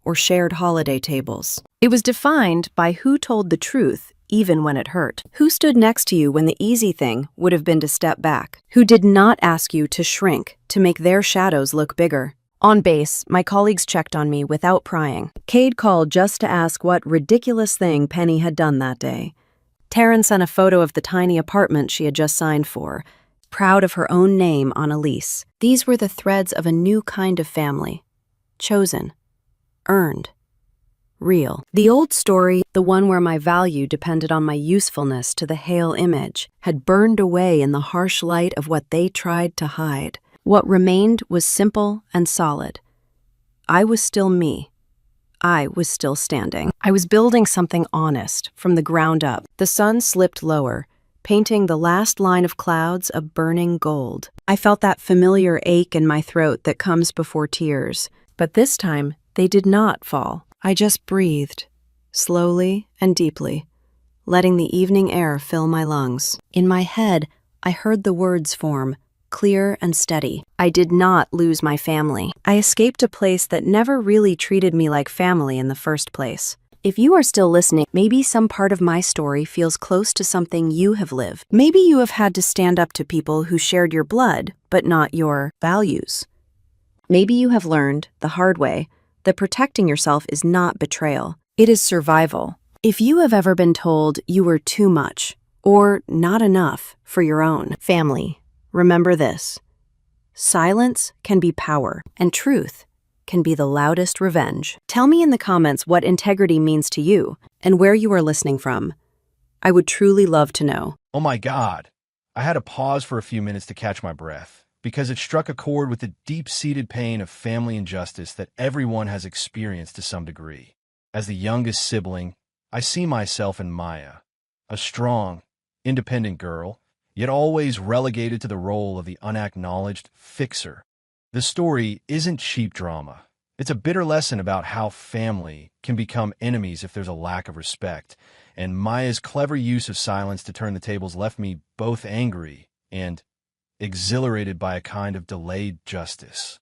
or shared holiday tables. It was defined by who told the truth even when it hurt, who stood next to you when the easy thing would have been to step back, who did not ask you to shrink to make their shadows look bigger. On base, my colleagues checked on me without prying. Cade called just to ask what ridiculous thing Penny had done that day. Taryn sent a photo of the tiny apartment she had just signed for, proud of her own name on a lease. These were the threads of a new kind of family. Chosen. Earned. Real. The old story, the one where my value depended on my usefulness to the Hale image, had burned away in the harsh light of what they tried to hide. What remained was simple and solid. I was still me. I was still standing. I was building something honest from the ground up. The sun slipped lower, painting the last line of clouds a burning gold. I felt that familiar ache in my throat that comes before tears. But this time, they did not fall. I just breathed, slowly and deeply, letting the evening air fill my lungs. In my head, I heard the words form, clear and steady. I did not lose my family. I escaped a place that never really treated me like family in the first place. If you are still listening, maybe some part of my story feels close to something you have lived. Maybe you have had to stand up to people who shared your blood, but not your values. Maybe you have learned, the hard way, that protecting yourself is not betrayal. It is survival. If you have ever been told you were too much, or not enough for your own family, remember this. Silence can be power, and truth can be the loudest revenge. Tell me in the comments what integrity means to you and where you are listening from. I would truly love to know. Oh my God. I had to pause for a few minutes to catch my breath because it struck a chord with the deep-seated pain of family injustice that everyone has experienced to some degree. As the youngest sibling, I see myself in Maya, a strong, independent girl, yet always relegated to the role of the unacknowledged fixer. The story isn't cheap drama. It's a bitter lesson about how family can become enemies if there's a lack of respect, and Maya's clever use of silence to turn the tables left me both angry and exhilarated by a kind of delayed justice.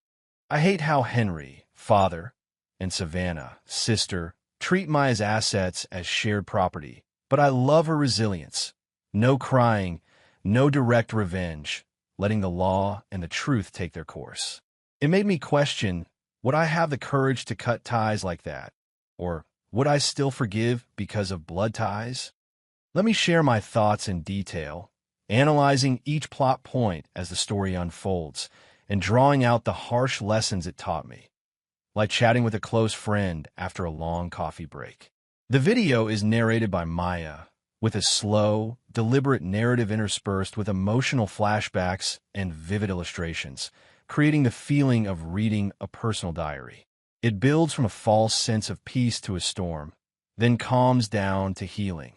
I hate how Henry, father, and Savannah, sister, treat Maya's assets as shared property, but I love her resilience. No crying, no direct revenge, letting the law and the truth take their course. It made me question, would I have the courage to cut ties like that? Or would I still forgive because of blood ties? Let me share my thoughts in detail, analyzing each plot point as the story unfolds, and drawing out the harsh lessons it taught me, like chatting with a close friend after a long coffee break. The video is narrated by Maya, with a slow, deliberate narrative interspersed with emotional flashbacks and vivid illustrations, creating the feeling of reading a personal diary. It builds from a false sense of peace to a storm, then calms down to healing,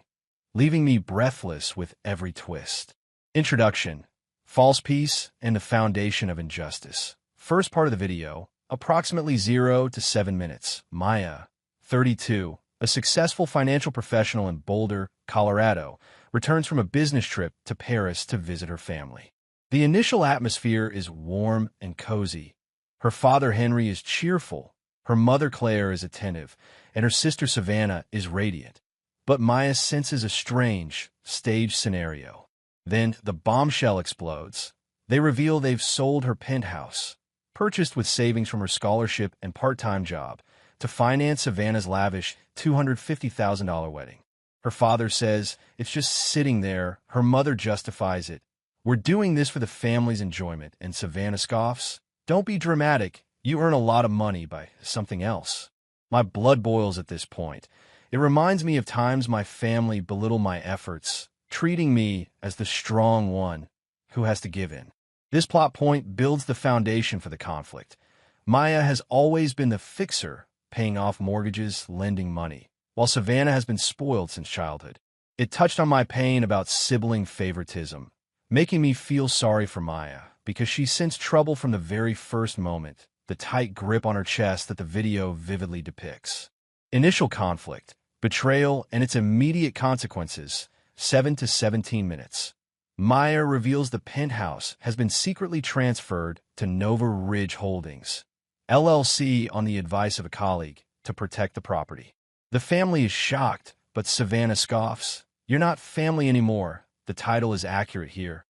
leaving me breathless with every twist. Introduction: false peace and the foundation of injustice. First part of the video, approximately 0 to 7 minutes. Maya, 32, a successful financial professional in Boulder, Colorado, returns from a business trip to Paris to visit her family. The initial atmosphere is warm and cozy. Her father Henry is cheerful, her mother Claire is attentive, and her sister Savannah is radiant. But Maya senses a strange, staged scenario. Then the bombshell explodes. They reveal they've sold her penthouse, purchased with savings from her scholarship and part-time job, to finance Savannah's lavish $250,000 wedding. Her father says it's just sitting there. Her mother justifies it. "We're doing this for the family's enjoyment," and Savannah scoffs. "Don't be dramatic. You earn a lot of money by something else." My blood boils at this point. It reminds me of times my family belittled my efforts, treating me as the strong one who has to give in. This plot point builds the foundation for the conflict. Maya has always been the fixer, paying off mortgages, lending money, while Savannah has been spoiled since childhood. It touched on my pain about sibling favoritism, making me feel sorry for Maya, because she sensed trouble from the very first moment, the tight grip on her chest that the video vividly depicts. Initial conflict, betrayal, and its immediate consequences, 7 to 17 minutes. Maya reveals the penthouse has been secretly transferred to Nova Ridge Holdings, LLC, on the advice of a colleague, to protect the property. The family is shocked, but Savannah scoffs. "You're not family anymore." The title is accurate here.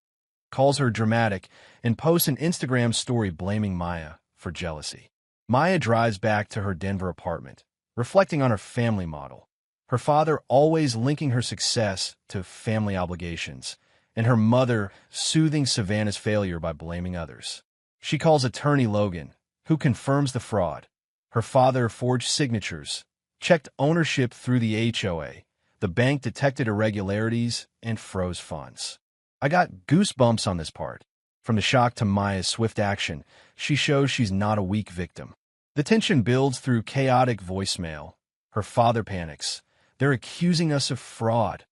Calls her dramatic, and posts an Instagram story blaming Maya for jealousy. Maya drives back to her Denver apartment, reflecting on her family model. Her father always linking her success to family obligations, and her mother soothing Savannah's failure by blaming others. She calls attorney Logan, who confirms the fraud. Her father forged signatures, checked ownership through the HOA. The bank detected irregularities and froze funds. I got goosebumps on this part. From the shock to Maya's swift action, she shows she's not a weak victim. The tension builds through chaotic voicemail. Her father panics. "They're accusing us of fraud."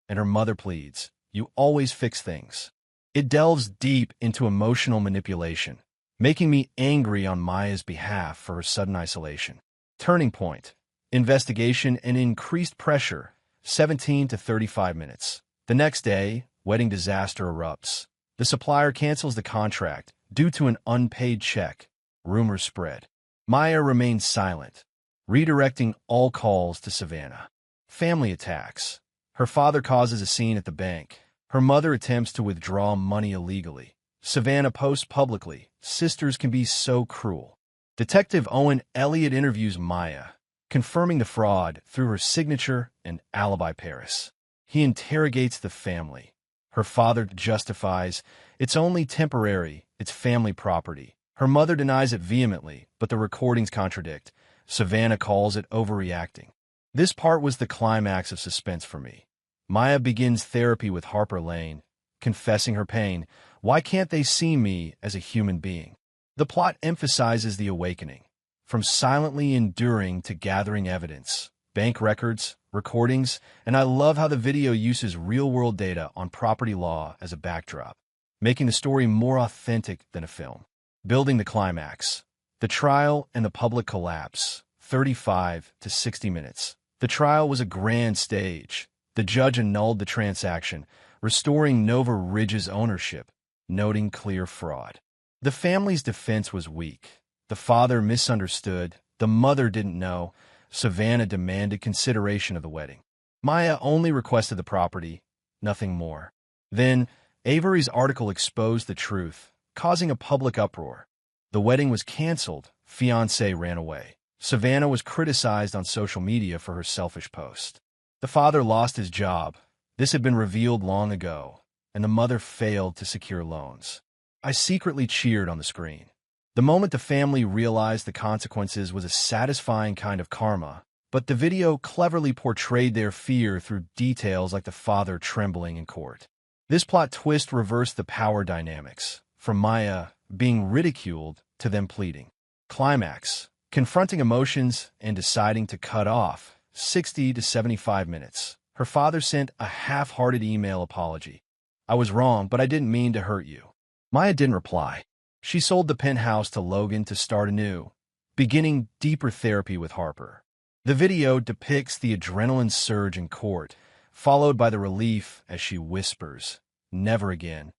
And her mother pleads, "You always fix things." It delves deep into emotional manipulation, making me angry on Maya's behalf for her sudden isolation. Turning point. Investigation and increased pressure, 17 to 35 minutes. The next day, wedding disaster erupts. The supplier cancels the contract due to an unpaid check. Rumors spread. Maya remains silent, redirecting all calls to Savannah. Family attacks. Her father causes a scene at the bank. Her mother attempts to withdraw money illegally. Savannah posts publicly, "Sisters can be so cruel." Detective Owen Elliott interviews Maya, confirming the fraud through her signature and alibi Paris. He interrogates the family. Her father justifies, "It's only temporary, it's family property." Her mother denies it vehemently, but the recordings contradict. Savannah calls it overreacting. This part was the climax of suspense for me. Maya begins therapy with Harper Lane, confessing her pain. Why can't they see me as a human being? The plot emphasizes the awakening, from silently enduring to gathering evidence, bank records, recordings, and I love how the video uses real-world data on property law as a backdrop, making the story more authentic than a film. Building the climax. The trial and the public collapse, 35 to 60 minutes. The trial was a grand stage. The judge annulled the transaction, restoring Nova Ridge's ownership, noting clear fraud. The family's defense was weak. The father misunderstood. The mother didn't know. Savannah demanded consideration of the wedding. Maya only requested the property, nothing more. Then, Avery's article exposed the truth, causing a public uproar. The wedding was canceled. Fiancé ran away. Savannah was criticized on social media for her selfish post. The father lost his job. This had been revealed long ago, and the mother failed to secure loans. I secretly cheered on the screen. The moment the family realized the consequences was a satisfying kind of karma, but the video cleverly portrayed their fear through details like the father trembling in court. This plot twist reversed the power dynamics, from Maya being ridiculed to them pleading. Climax. Confronting emotions and deciding to cut off, 60 to 75 minutes. Her father sent a half-hearted email apology. "I was wrong, but I didn't mean to hurt you." Maya didn't reply. She sold the penthouse to Logan to start anew, beginning deeper therapy with Harper. The video depicts the adrenaline surge in court, followed by the relief as she whispers, "Never again."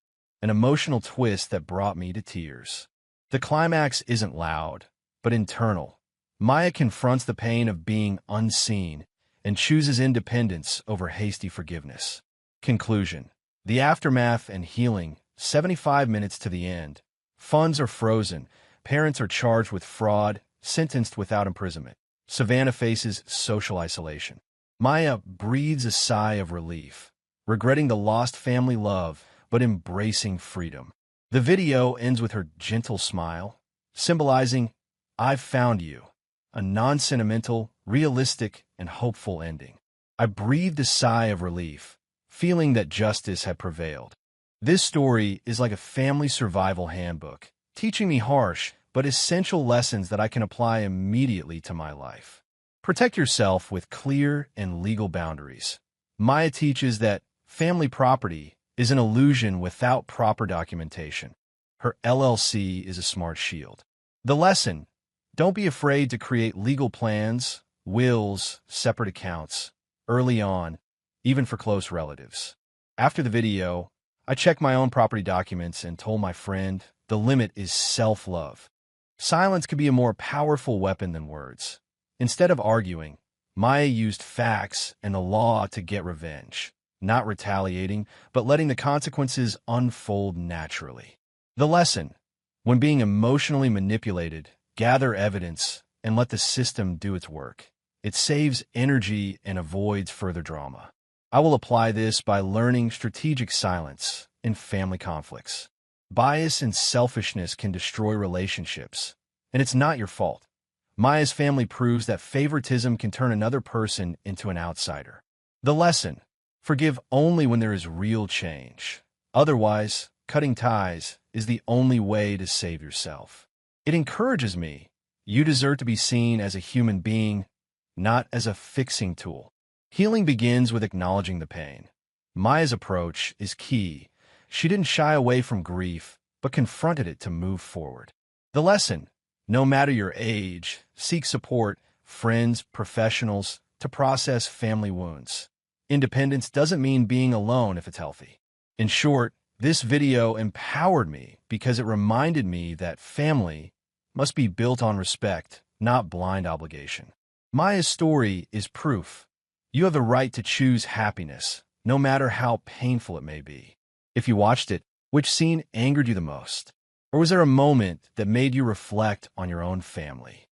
an emotional twist that brought me to tears. The climax isn't loud, but internal. Maya confronts the pain of being unseen and chooses independence over hasty forgiveness. Conclusion. The aftermath and healing, 75 minutes to the end. Funds are frozen, parents are charged with fraud, sentenced without imprisonment. Savannah faces social isolation. Maya breathes a sigh of relief, regretting the lost family love but embracing freedom. The video ends with her gentle smile, symbolizing, "I've found you," a non-sentimental, realistic, and hopeful ending. I breathed a sigh of relief, feeling that justice had prevailed. This story is like a family survival handbook, teaching me harsh but essential lessons that I can apply immediately to my life. Protect yourself with clear and legal boundaries. Maya teaches that family property is an illusion without proper documentation. Her LLC is a smart shield. The lesson: don't be afraid to create legal plans, wills, separate accounts, early on, even for close relatives. After the video, I checked my own property documents and told my friend the limit is self-love. Silence could be a more powerful weapon than words. Instead of arguing, Maya used facts and the law to get revenge, not retaliating, but letting the consequences unfold naturally. The lesson: when being emotionally manipulated, gather evidence and let the system do its work. It saves energy and avoids further drama. I will apply this by learning strategic silence in family conflicts. Bias and selfishness can destroy relationships, and it's not your fault. Maya's family proves that favoritism can turn another person into an outsider. The lesson: forgive only when there is real change. Otherwise, cutting ties is the only way to save yourself. It encourages me. You deserve to be seen as a human being, not as a fixing tool. Healing begins with acknowledging the pain. Maya's approach is key. She didn't shy away from grief, but confronted it to move forward. The lesson: no matter your age, seek support, friends, professionals, to process family wounds. Independence doesn't mean being alone if it's healthy. In short, this video empowered me because it reminded me that family must be built on respect, not blind obligation. Maya's story is proof. You have the right to choose happiness, no matter how painful it may be. If you watched it, which scene angered you the most? Or was there a moment that made you reflect on your own family?